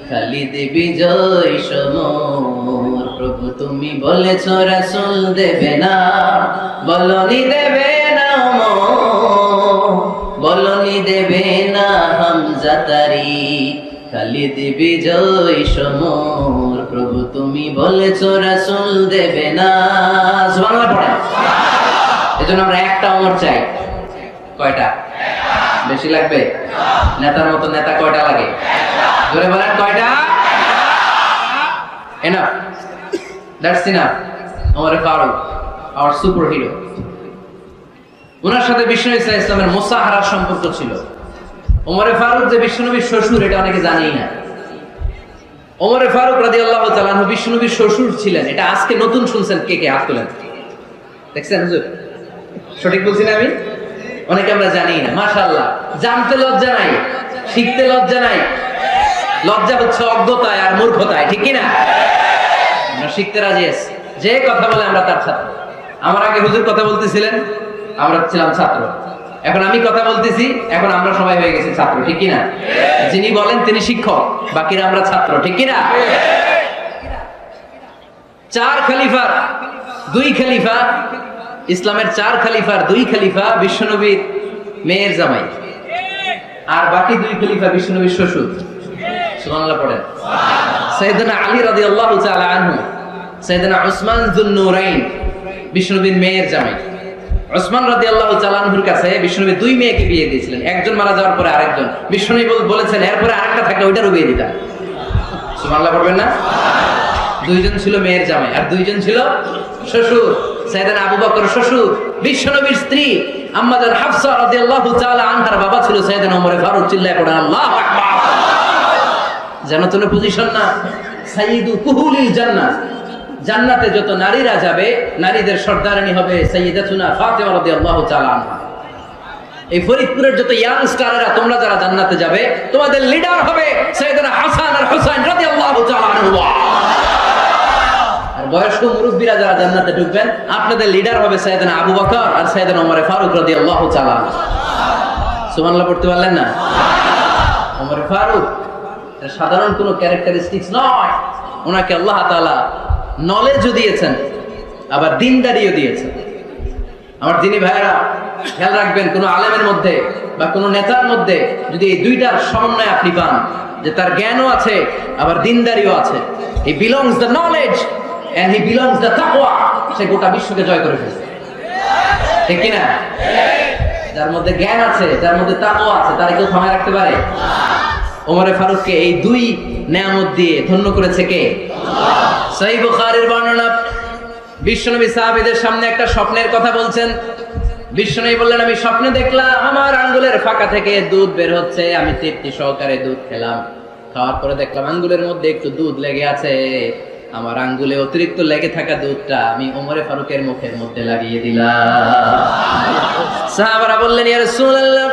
খালিদ বিজয় সমর। প্রভু তুমি বলেছো রাসূল দেবে না, বলনি দেবে না ওমর, বলনি দেবে না হামজা তারি, খালিদ বিজয় সমর। প্রভু তুমি বলেছো রাসূল দেবে না। সুবহানাল্লাহ পড়েন। এজন্য আমরা একটা ওমর চাই। কয়টা? বেশি লাগবে? নেতার মতো নেতা কয়টা লাগে? জোরে বলেন কয়টা? Enough, that's enough. Omar Farooq our super hero. ওনার সাথে বিশ্বনবী সাল্লাল্লাহু আলাইহি ওয়াসাল্লামের মুসাহারার সম্পর্ক ছিল। ওমরে ফারুক যে বিশ্বনবীর শ্বশুর, এটা অনেকে জানেই না। ওমরে ফারুক রাদিয়াল্লাহু তাআলা আনহু বিশ্বনবীর শ্বশুর ছিলেন, এটা আজকে নতুন শুনছেন। কে কে হাত তোলেন? দেখছেন হুজুর? সঠিক বলছি না আমি? অনেকে আমরা জানি না। মাশাআল্লাহ, জানতে লজ্জা নাই, শিখতে লজ্জা নাই। লজ্জা হচ্ছে অজ্ঞতায় আর মূর্খতায়, ঠিক কি না? আমরা শিখতে রাজি আছি। যে কথা বলে আমরা তার ছাত্র। আমার আগে হুজুর কথা বলতেছিলেন, আমরা ছিলাম ছাত্র। এখন আমি কথা বলতেছি, এখন আমরা সবাই হয়ে গেছি ছাত্র, ঠিক কি না? যিনি বলেন তিনি শিক্ষক, বাকিরা আমরা ছাত্র, ঠিক কি না? 4 খলিফার 2 খলিফা, ইসলামের 4 খলিফার 2 খলিফা বিশ্বনবীর মেয়ের জামাই, আর বাকি 2 খলিফা বিশ্বনবীর শ্বশুর। সুবহানাল্লাহ পড়েন। সাইয়েদনা আলী রাদিয়াল্লাহু তাআলা আনহু, সাইয়েদনা উসমান যুন নূরাইন বিশ্বনবীর মেয়ের জামাই। উসমান রাদিয়াল্লাহু তাআলা আনহুর কাছে বিশ্বনবী 2 মেয়েকে বিয়ে দিয়েছিলেন। একজন মারা যাওয়ার পরে আরেকজন। বিশ্বনবী বলেছেন এরপরে আরেকটা থাকলে ওইটারও বিয়ে দিতাম। সুবহানাল্লাহ পড়বেন না? 2 জন ছিল মেয়ের জামাই আর 2 জন ছিল শ্বশুর। সাইয়েদনা আবু বকর শ্বশুর, বিশ্বনবীর স্ত্রী আম্মা জান হাফসা রাদিয়াল্লাহু তাআলা আনহার বাবা ছিল সাইয়েদনা ওমর ফারুক। চিল্লায়ে পড়েন আল্লাহু আকবার। জান্নাতুল পজিশন না, সাইয়্যিদু কুহুলিল জান্নাহ। জান্নাতে যত নারীরা যাবে, নারীদের সর্দারানী হবে সাইয়্যিদাতুনা ফাতেমা রাদিয়াল্লাহু তাআলা আনহা। এই ফরিদপুরের যত ইয়াংস্টাররা তোমরা যারা জান্নাতে যাবে, তোমাদের লিডার হবে সাইয়েদনা হাসান আর হুসাইন রাদিয়াল্লাহু তাআলা আনহুমা। আর বয়স্ক মুরব্বিরা যারা জান্নাতে ঢুকবেন, আপনাদের লিডার হবে সাইয়েদনা আবু বকর আর সাইয়েদনা ওমর ফারুক রাদিয়াল্লাহু তাআলা। সুবহানাল্লাহ পড়তে পারলেন না? ওমর ফারুক সাধারণ কোনো ক্যারেক্টারিস্টিক্স নয়, ওনাকে আল্লাহ তাআলা নলেজও দিয়েছেন, আবার দিনদারিও দিয়েছেন। আমার দিনী ভাইয়েরা খেয়াল রাখবেন, কোনো আলেমের মধ্যে বা কোনো নেতার মধ্যে যদি এই দুইটার সমন্বয় আপনি পান, যে তার জ্ঞানও আছে আবার দিনদারিও আছে, he belongs the knowledge and he belongs the তাকওয়া, সে গোটা বিশ্বকে জয় করে ফেলছে, ঠিক কি না? যার মধ্যে জ্ঞান আছে, যার মধ্যে তাকওয়া আছে, তারা কেউ থামায় রাখতে পারে? ওমরে ফারুককে এই দুই নেয়ামত দিয়ে ধন্য করেছে কে? সহিহ বুখারীর বর্ণনা, বিশ্বনবী সাহাবীদের সামনে একটা স্বপ্নের কথা বলছেন। বিশ্বনবী বললেন, আমি স্বপ্নে দেখলাম আমার আঙ্গুলের ফাঁকা থেকে দুধ বের হচ্ছে, আমি তৃপ্তি সহকারে দুধ খেলাম। খাওয়ার পরে দেখলাম আঙ্গুলের মধ্যে একটু দুধ লেগে আছে। আমার আঙ্গুলে অতিরিক্ত লেগে থাকা দুধটা আমি ওমরে ফারুকের মুখের মধ্যে লাগিয়ে দিলাম। সাহাবারা বললেন, ইয়া রাসূলুল্লাহ,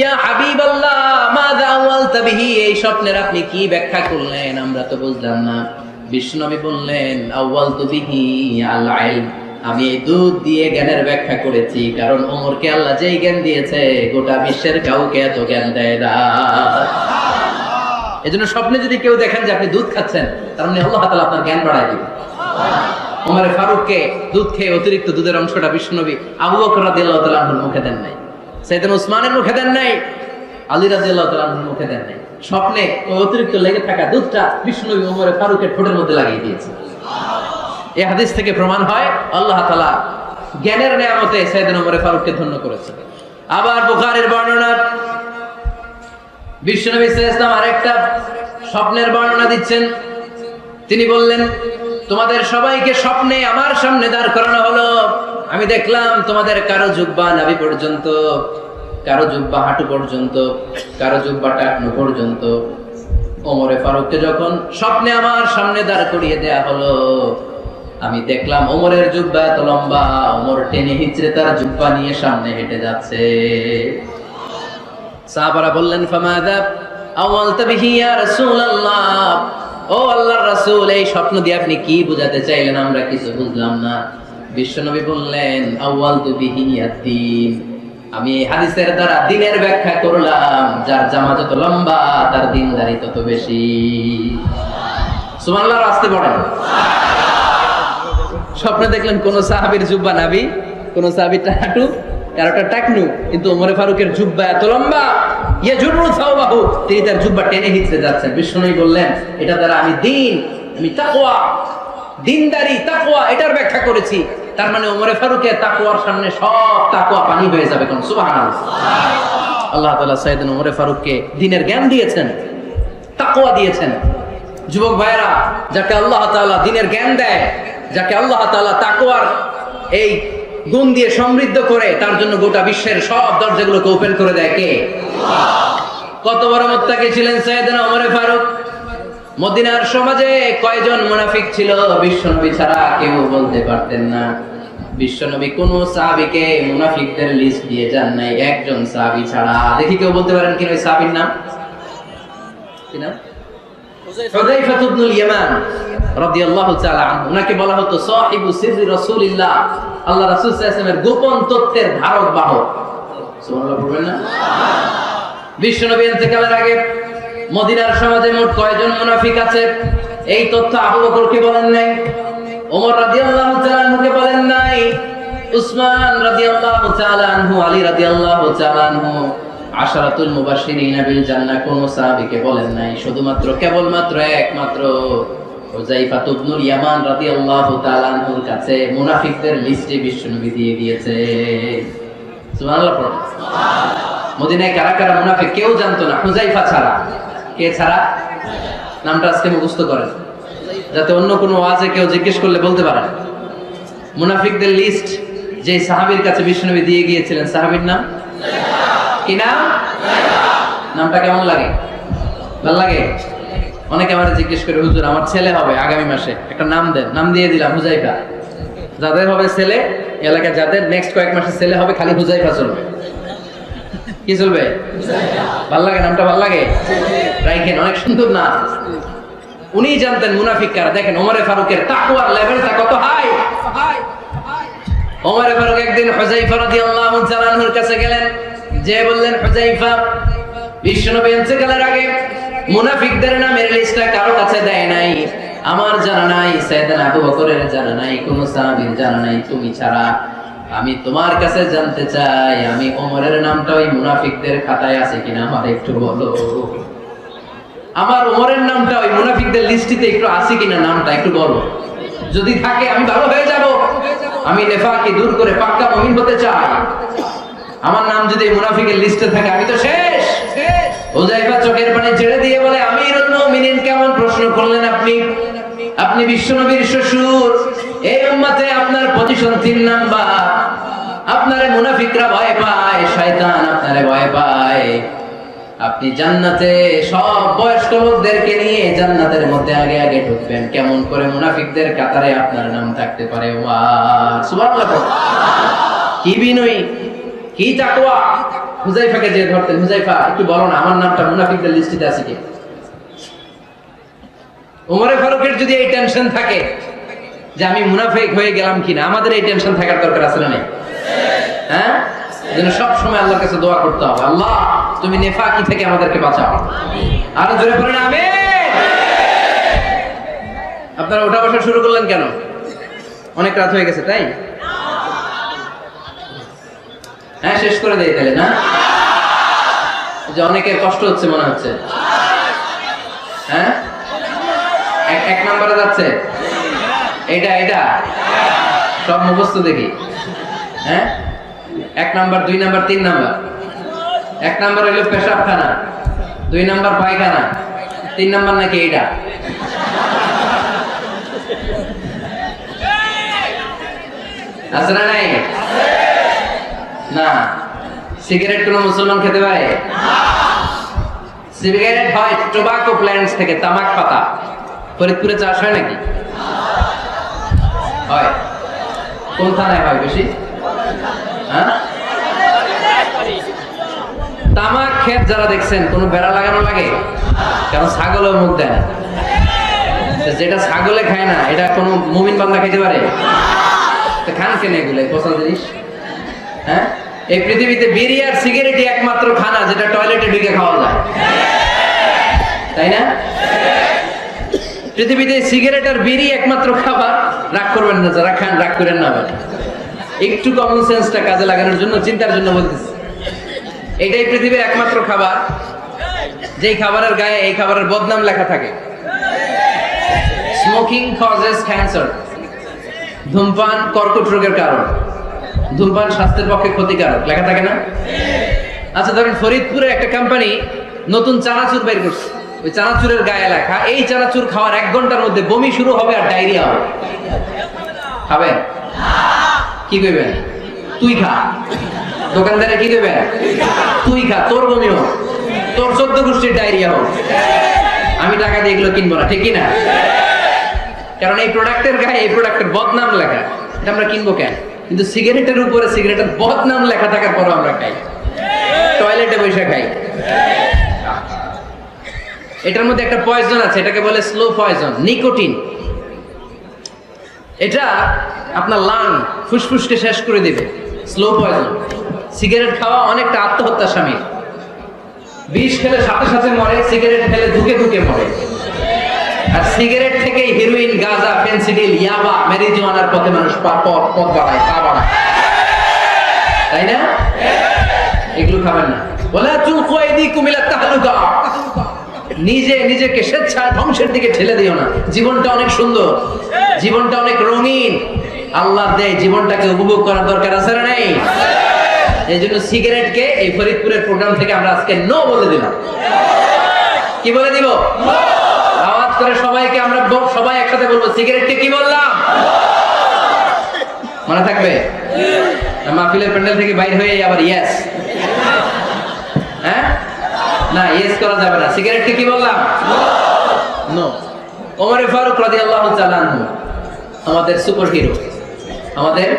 ইয়া হাবিবাল্লাহ, মাযা আওয়ালতা বিহি, এই স্বপ্নের আপনি কি ব্যাখ্যা করলেন, আমরা তো বুঝলাম না। বিশ্বনবী বললেন, আওয়ালতু বিহি আল ইলম, আমি এই দুধ দিয়ে জ্ঞানের ব্যাখ্যা করেছি, কারণ ওমরকে আল্লাহ যেই জ্ঞান দিয়েছে গোটা বিশ্বের কাউকে এত জ্ঞান দেয় না। এজন্য স্বপ্নে যদি কেউ দেখেন যে আপনি দুধ খাচ্ছেন, তার মানে আল্লাহ তাআলা আপনার জ্ঞান বাড়ায় দিবেন। ওমর ফারুককে দুধ খেয়ে অতিরিক্ত দুধের অংশটা বিশ্বনবী আবু বকর রাদিয়াল্লাহু তাআলা আনহুর মুখে দেন নাই, সাইয়েদনা উসমানের মুখে দেন নাই, আলী রাদিয়াল্লাহু তাআলা আনহুর মুখে দেন নাই। স্বপ্নে ওই অতিরিক্ত লেগে থাকা দুধটা বিশ্বনবী ওমর ফারুকের ঠোঁটের মধ্যে লাগিয়ে দিয়েছে। এই হাদিস থেকে প্রমাণ হয় আল্লাহ তাআলা জ্ঞানের নেয়ামতে সাইয়েদনা ওমর ফারুককে ধন্য করেছেন। আবার বুখারীর বর্ণনা, বিশ্বনবী সাল্লাল্লাহু আলাইহি ওয়াসাল্লাম আরেকটা স্বপ্নের বর্ণনা দিচ্ছেন। তিনি বললেন, তোমাদের সবাইকে স্বপ্নে আমার সামনে দাঁড় করানো হলো। আমি দেখলাম তোমাদের কারো জুব্বা নাভি পর্যন্ত, কারো জুব্বা হাঁটু পর্যন্ত, কারো জুব্বা টাকনু পর্যন্ত। ওমরে ফারুককে যখন স্বপ্নে আমার সামনে দাঁড় করিয়ে দেয়া হলো, আমি দেখলাম ওমরের জুব্বা এত লম্বা, ওমর টেনে হিচড়ে তার জুব্বা নিয়ে সামনে হেঁটে যাচ্ছে। সাহাবারা বললেন, ফামাযা আওয়ালতা বিহি ইয়া রাসূলুল্লাহ, ও আল্লাহর রাসূল, এই স্বপ্ন দিয়ে আপনি কি বোঝাতে চাইলেন, আমরা কিছু বুঝলাম না। বিশ্বনবী বললেন, আওয়ালতু বিহি আদ-দীন, আমি এই হাদিসের দ্বারা দ্বীনের ব্যাখ্যা করলাম, যার জামা যত লম্বা তার দ্বীনদারি তত বেশি। সুবহানাল্লাহ, আস্তে পড়েন। স্বপ্নে দেখলেন কোন সাহাবীর জুব্বা নাভি, কোন সাহাবীর হাঁটু, কারোটা টাকনু, কিন্তু ওমরে ফারুকের জুব্বা এত লম্বা, ইয়াজুরু সাওবাহু, তিনি তার জুব্বা টেনে হিচড়ে যাচ্ছেন। বিশ্বনবী বললেন, এটা দ্বারা আমি দ্বীন, আমি তাকওয়া, দ্বীনদারি, তাকওয়া, এটার ব্যাখ্যা করেছি। তার মানে ওমরে ফারুকের তাকওয়ার সামনে সব তাকওয়া পানি হয়ে যাবে। কোন সুবহানাল্লাহ। আল্লাহ তাআলা সাইয়েদনা ওমরে ফারুককে দ্বীনের জ্ঞান দিয়েছেন, তাকওয়া দিয়েছেন। যুবক ভাইরা, যাকে আল্লাহ তাআলা দ্বীনের জ্ঞান দেয়, যাকে আল্লাহ তাআলা তাকওয়ার এই গুণ দিয়ে সমৃদ্ধ করে, তার জন্য গোটা বিশ্বের সব দরজাগুলোকে ওপেন করে দেয় কে? কত বড় মুত্তাকি ছিলেন সাইয়েদনা ওমর ফারুক। মদিনার সমাজে কয়জন মুনাফিক ছিল বিশ্বনবী ছাড়া কেউ বলতে পারতেন না। বিশ্বনবী কোন সাহাবীকে মুনাফিকদের লিস্ট দিয়ে যান নাই, একজন সাহাবী ছাড়া। দেখি কেউ বলতে পারেন কিনা ওই সাহাবীর নাম? কি নাম? হুযায়ফা ইবনুল ইয়ামান রাদিয়াল্লাহু তাআলা আনহু। ওনাকে বলা হতো সাহিবু সিররি রাসূলিল্লাহ, আল্লাহ রাসূল সাল্লাল্লাহু আলাইহি ওয়াসাল্লামের গোপন তথ্যের ধারক বাহক। সুবহানাল্লাহ বলবেন না? বিশ্বনবী ইন্তেকালের আগে মদিনার সমাজে মোট কয়জন মুনাফিক আছে, এই তথ্য আবু বকরকে বলেন নাই, ওমর রাদিয়াল্লাহু তাআলা আনহুকে বলেন নাই, উসমান রাদিয়াল্লাহু তাআলা আনহু, আলী রাদিয়াল্লাহু তাআলা আনহু, আশারাতুল মুবাশশিরিন বিল জান্নাহ কোন সাহাবীকে বলেন নাই। শুধুমাত্র কেবলমাত্র একমাত্র হুযায়ফা ইবনুল ইয়ামান রাদিয়াল্লাহু তাআলা আনহুর কাছে মুনাফিকদের লিস্টে বিশ্বনবী দিয়ে দিয়েছে। সুবহানাল্লাহ। মদিনায় কারা কারা মুনাফিক কেউ জানতো না হুযায়ফা ছাড়া। কে ছাড়া? নামটা আজকে মুখস্থ করেন, যাতে অন্য কোনো ওয়াজে কেউ জিজ্ঞেস করলে বলতে পারেন। মুনাফিকদের লিস্ট যে সাহাবীর কাছে বিশ্বনবী দিয়ে গিয়েছিলেন, সাহাবীর নাম কি নাম? নামটা কেমন লাগে? ভালো লাগে? অনেকে আমার জিজ্ঞেস করে, হুজুর আমার ছেলে হবে আগামী মাসে, একটা নাম দেন। নাম দিয়ে দিলাম হুযায়ফা। যাদের হবে ছেলে, এলাকায় যাদের নেক্সট কয়েক মাসে ছেলে হবে, খালি হুযায়ফা চলবে। কি চলবে? ভাল লাগে? নামটা ভাল লাগে? রাইখেন, অনেক সুন্দর না? উনি জানতেন মুনাফিক কারা। দেখেন ওমরে ফারুকের তাকওয়ার লেভেলটা কত হাই। ওমরে ফারুক একদিন হুযায়ফা রাদিয়াল্লাহু তাআলা আনহুর কাছে গেলেন, যে বললেন, হুযায়ফা, বিশ্বনবী ইন্তেকালের আগে মুনাফিকদের নামের লিস্টটা কারো কাছে দেয় নাই, আমার জানা নাই, সাইয়েদনা আবু বকরের জানা নাই, কোন সাহাবীর জানা নাই, তুমি ছাড়া। আমি তোমার কাছে জানতে চাই, আমি ওমরের নামটা ওই মুনাফিকদের খাতায় আছে কিনা আমার একটু বলো। আমার ওমরের নামটা ওই মুনাফিকদের লিস্টিতে একটু আছে কিনা, নামটা একটু বলো। যদি থাকে আমি ভালো হয়ে যাব, আমি নেফাকি দূর করে পাক্কা মুমিন হতে চাই। আমার নাম যদি মুনাফিকের লিস্টে থাকে আমি তো শেষ। হুযায়ফা চোখের পানি ছেড়ে দিয়ে বলে, আমিরুল মুমিনিন, কেমন প্রশ্ন করলেন আপনি? আপনি বিশ্বনবীর শ্বশুর, এই উম্মতে আপনার পজিশন 3 নাম্বার। আপনারে মুনাফিকরা ভয় পায়, শয়তান আপনারে ভয় পায়। আপনি জান্নাতে সব বয়স্ক লোকদেরকে নিয়ে জান্নাতের মধ্যে আগে আগে ঢুকবেন, কেমন করে মুনাফিকদের কাতারে আপনার নাম থাকতে পারে? ওমর, সুবহানাল্লাহ। কি বিনয়ী, কি তাকওয়া! হুযায়ফাকে যে ধরতেন, হুযায়ফা একটু বলো না আমার নামটা মুনাফিকদের লিস্টে আছে কি? ওমরে ফারুকের যদি এই টেনশন থাকে যে আমি মুনাফিক হয়ে গেলাম কিনা, আমাদের এই টেনশন থাকার দরকার আছে না? নেই? হ্যাঁ, যেন সব সময় আল্লাহর কাছে দোয়া করতে হবে, আল্লাহ তুমি নেফাকি থেকে আমাদেরকে বাঁচাও। আরো জোরে বলেন আমিন। আপনারা ওঠা বসা শুরু করলেন কেন? অনেক রাত হয়ে গেছে তাই? হ্যাঁ, শেষ করে দেই তাহলে না? যে অনেকের কষ্ট হচ্ছে মনে হচ্ছে। হ্যাঁ, এক নম্বরে যাচ্ছে এটা সব মুখস্থ দেখি। হ্যাঁ, 1 নাম্বার, 2 নাম্বার, 3 নাম্বার। 1 নাম্বার হইল পেশাবখানা, 2 নাম্বার পায়খানা, 3 নাম্বার নাকি এটা? আছে না? নাই না। সিগারেট কোন মুসলমান খেতে পারে? সিগারেট হয় টোবাকো প্ল্যান্টস থেকে, তামাক পাতা। ফরিদপুরে চাষ হয় নাকি? হয়। কোন থানায় হয় বেশি? হ্যাঁ, তামাক ক্ষেত যারা দেখছেন, কোনো বেড়া লাগানো লাগে? কারণ ছাগলও মুখ দেয় না। যেটা ছাগলে খায় না, এটা কোনো মুমিন বান্দা খাইতে পারে? খান কেন এগুলো পচা জিনিস? হ্যাঁ, এই পৃথিবীতে বিড়ি আর সিগারেটই একমাত্র খানা যেটা টয়লেটে ঢুকে খাওয়া যায়, তাই না? পৃথিবীতে সিগারেট আর বিড়ি একমাত্র খাবার। রাগ করবেন না যারা খান, রাগ করেন না। একটু কমন সেন্সটা কাজে লাগানোর জন্য, চিন্তার জন্য বলতেছি। এটাই পৃথিবীর একমাত্র খাবার যেই খাবারের গায়ে এই খাবারের বদনাম লেখা থাকে। Smoking causes cancer. ধূমপান কর্কট রোগের কারণ, ধূমপান স্বাস্থ্যের পক্ষে ক্ষতিকারক, লেখা থাকে না? আচ্ছা, ধরেন ফরিদপুরে একটা কোম্পানি নতুন চানাচুর বের করছে, ওই চানাচুরের গায়ে লেখা এই চানাচুর খাওয়ার 1 ঘন্টার মধ্যে বমি শুরু হবে আর ডায়রিয়া হবে। খাবেন? কি কইবেন? তুই খা। দোকানদারে কি কইবেন? তুই খা, তোর বমি হোক, তোর 14 গোষ্ঠীর ডায়রিয়া হোক, আমি টাকা দিয়ে এগুলো কিনবো না, ঠিক কি না? কারণ এই প্রোডাক্টের গায়ে এই প্রোডাক্টের বদনাম লেখা, এটা আমরা কিনবো কেন? কিন্তু সিগারেটের উপরে সিগারেটের বদনাম লেখা থাকার পরও আমরা খাই, টয়লেটে বসে খাই। এটার মধ্যে একটা পয়জন আছে, এটাকে বলে স্লো পয়জন, নিকোটিন। এটা আপনার লাং, ফুসফুসকে শেষ করে দিবে, স্লো পয়জন। সিগারেট খাওয়া অনেকটা আত্মহত্যা স্বামী। বিষ খেলে সাথে সাথে মরে, সিগারেট খেলে ধুকে ধুকে মরে। আর সিগারেট থেকেই হেরোইন, গাঁজা, ফেন্সিডিল, ইয়াবা, ম্যারিজুয়ানার পথে মানুষ পথ বাড়ায়, পা বাড়ায়, তাই না? এগুলো খাবেন না। বলে নিজেকে স্বেচ্ছায় ধ্বংসের দিকে ঠেলে দিও না। জীবনটা অনেক সুন্দর, জীবনটা অনেক রঙিন, আল্লাহ দেয় জীবনটাকে উপভোগ করার দরকার আছে না? নেই? এই জন্য সিগারেটকে এই ফরিদপুরের প্রোগ্রাম থেকে আমরা আজকে নো বলে দিলাম। কি বলে দিব? আওয়াজ করে সবাইকে আমরা সবাই একসাথে বলবো, সিগারেটকে কি বললাম? মনে থাকবে? মাহফিলের প্যান্ডেল থেকে বাইরে হয়ে আবার ইয়েস, হ্যাঁ না, ইয়েস করা যাবে না। সিগারেটকে কি বললাম? নো। ওমরে ফারুক রাদিয়াল্লাহু তাআলা আনহু আমাদের সুপার হিরো, আমাদের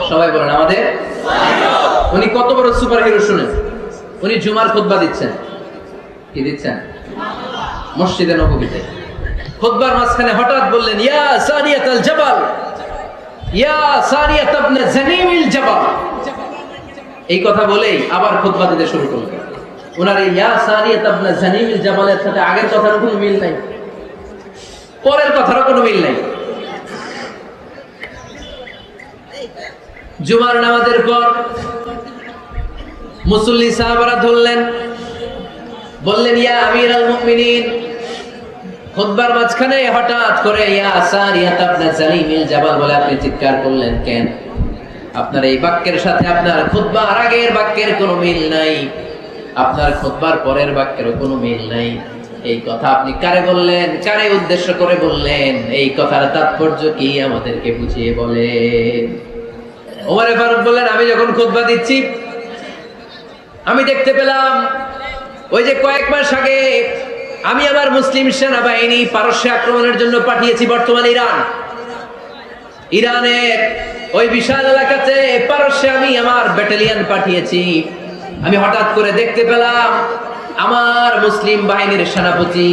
সবাই বলেন আমাদের। উনি কত বড় সুপার হিরো শুনেন। উনি জুমার খুতবা দিচ্ছেন। কি দিচ্ছেন? মসজিদে নববীতে খুতবার মাঝখানে হঠাৎ বললেন, ইয়া সারিয়াতুল জাবাল, ইয়া সারিয়াত ইবনে জানিমিল জাবাল। এই কথা বলেই আবার খুতবা দিতে শুরু করলেন। ওনার এই ইয়া সারিয়াত ইবনে জানিমিল জাবালের সাথে আগের কথার কোনো মিল নাই, পরের কথারও কোনো মিল নাই। জুমার নামাজের পর মুসল্লি সাহাবারা ধরলেন, বললেন, ইয়া আমিরুল মুমিনিন। খুতবার মাঝখানে হঠাৎ করে ইয়া সারিয়াত ইবনে জানিমিল জাবাল বলে আপনি চিৎকার করলেন কেন? আপনার এই বাক্যের সাথে আপনার খুতবার আগের বাক্যের কোনো মিল নাই, আপনার খুতবার পরের বাক্যেরও কোনো মিল নাই। এই কথা আপনি কারে বললেন, কারে উদ্দেশ্য করে বললেন, এই কথার তাৎপর্য কি আমাদেরকে বুঝিয়ে বলেন। ওমর ফারুক বললেন, আমি যখন খুতবা দিচ্ছি আমি দেখতে পেলাম ওই যে কয়েক মাস আগে আমি আমার মুসলিম সেনাবাহিনী পারস্যে আক্রমণের জন্য পাঠিয়েছি, বর্তমান ইরানের ওই বিশাল এলাকাতে পারস্যে আমি আমার ব্যাটালিয়ন পাঠিয়েছি। আমি হঠাৎ করে দেখতে পেলাম আমার মুসলিম বাহিনীর সেনাপতি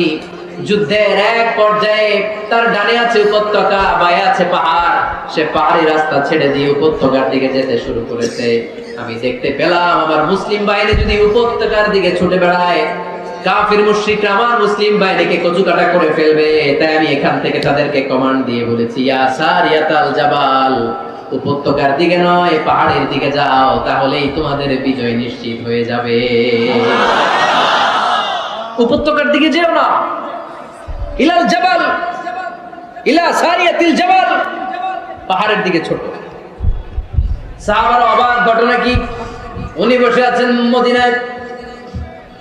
যুদ্ধের এক পর্যায়ে তার ডানে আছে উপত্যকা, বায়ে আছে পাহাড়, সে পাহাড়ি রাস্তা ছেড়ে দিয়ে উপত্যকার দিকে যেতে শুরু করেছে। আমি দেখতে পেলাম আমার মুসলিম বাহিনী যদি উপত্যকার দিকে ছুটে বেড়ায়, কাফির মুশরিকরা আমার মুসলিম বাহিনীকে কচুকাটা করে ফেলবে। তাই আমি এখান থেকে তাদেরকে কমান্ড দিয়ে বলেছি, ইয়া সারিয়াতাল জাবাল, উপত্যকার দিকে নয় পাহাড়ের দিকে যাও, তাহলেই তোমাদের বিজয় নিশ্চিত হয়ে যাবে। উপত্যকার দিকে যেও না, ইলাল জাবাল, ইলা সারিয়াতিল জাবাল, পাহাড়ের দিকে ছোট। সাহাবার অবাক ঘটনা কি, উনি বসে আছেন মদিনায়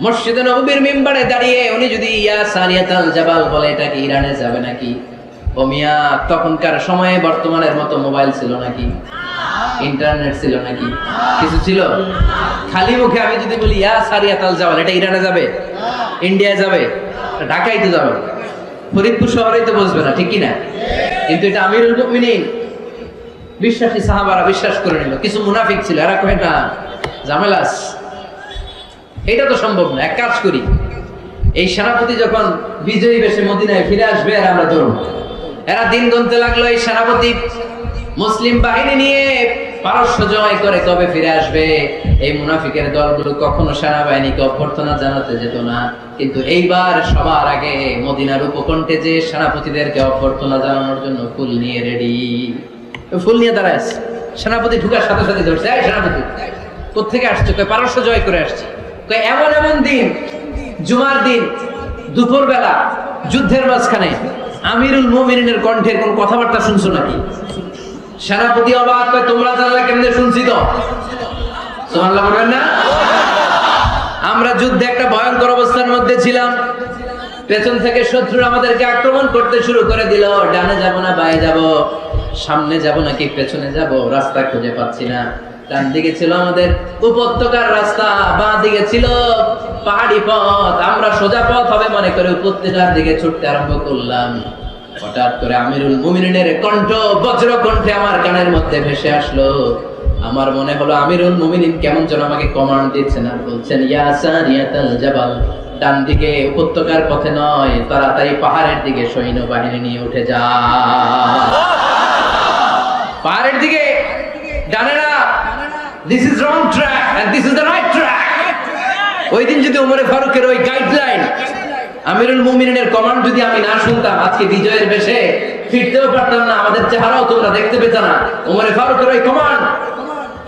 মসজিদে নববীর মিম্বারে দাঁড়িয়ে, উনি যদি ইয়া সারিয়াতাল জাবাল বলে, এটা কি ইরানে যাবে নাকি? ও মিয়া, তখনকার সময়ে বর্তমানের মতো মোবাইল ছিল নাকি, ইন্টারনেট ছিল নাকি, কিছু ছিল? খালি মুখে আমি যদি বলি ইয়া সারিয়াতাল জাবাল, এটা ইরানে যাবে, ইন্ডিয়ায় যাবে, ঢাকায় তো যাবে, ফরিদপুর শহরেই তো বসবে না, ঠিক কি না? কিন্তু এটা আমিরুল মুমিনিন বিশ্বাসী সাহাবারা বিশ্বাস করে নিল। কিছু মুনাফিক ছিল, এরা কয় না ঝামেলাস, এটা তো সম্ভব না। এক কাজ করি, এই সেনাপতি যখন বিজয়ী বেশে মদিনায় ফিরে আসবে আর আমরা ধরব। এরা দিন গুনতে লাগলো, এই সেনাপতি মুসলিম বাহিনী নিয়ে পারস্য জয় করে কবে ফিরে আসবে। এই মুনাফিকের দলগুলো কখনো সেনাবাহিনীকে অভ্যর্থনা জানাতে যেত না, কিন্তু এইবার সবার আগে মদিনার উপকণ্ঠে যে সেনাপতিদেরকে অভ্যর্থনা জানানোর জন্য ফুল নিয়ে রেডি, ফুল নিয়ে দাঁড়ায়। সেনাপতি ঢুকার সাথে সাথে ধরছে, এই সেনাপতি কোত্থেকে আসছে? কয় পারস্য জয় করে আসছে। কয় এমন এমন দিন, জুমার দিন দুপুর বেলা যুদ্ধের মাঝখানে আমিরুল মুমিনিনের কণ্ঠের কোন কথাবার্তা শুনছো নাকি? সেনাপতি অবাক, কয় তোমরা জানলা কেমনে? শুনছি তো, সুবহানাল্লাহ বলবেন না? আমরা যুদ্ধে একটা ভয়ঙ্কর অবস্থার মধ্যে ছিলাম, পেছন থেকে শত্রু আমাদেরকে আক্রমণ করতে শুরু করে দিল। ডানে যাব না বায়ে যাব, সামনে যাব নাকি পেছনে যাব, রাস্তা খুঁজে পাচ্ছি না। ডান দিকে ছিল আমাদের উপত্যকার রাস্তা, বাঁ দিকে ছিল পাহাড়ি পথ। আমরা সোজা পথ হবে মনে করে উপত্যকার দিকে ছুটতে আরম্ভ করলাম। হঠাৎ করে আমিরুল মুমিনিনের কণ্ঠ বজ্র কণ্ঠে আমার কানের মধ্যে ভেসে আসলো। আমার মনে হলো আমিরুল মুমিনিন কেমন যেন আমাকে কমান্ড দিচ্ছেন আর বলছেন, ইয়া সারিয়াতাল জাবাল, ডান দিকে উপত্যকার পথে নয়, তাড়াতাড়ি পাহাড়ের দিকে সৈন্যবাহিনী নিয়ে উঠে যা। পাহাড়ের দিকে, ডানে না, this is wrong track and this is the right track. ওই দিন যদি ওমর ফারুকের ওই গাইডলাইন, আমিরুল মুমিনিনের কমান্ড যদি আমি না শুনতাম, আজকে বিজয়ের বেশে ফিরতেও পারতাম না, আমাদের চেহারাও তোমরা দেখতে পেতে না। ওমর ফারুকের ওই কমান্ড,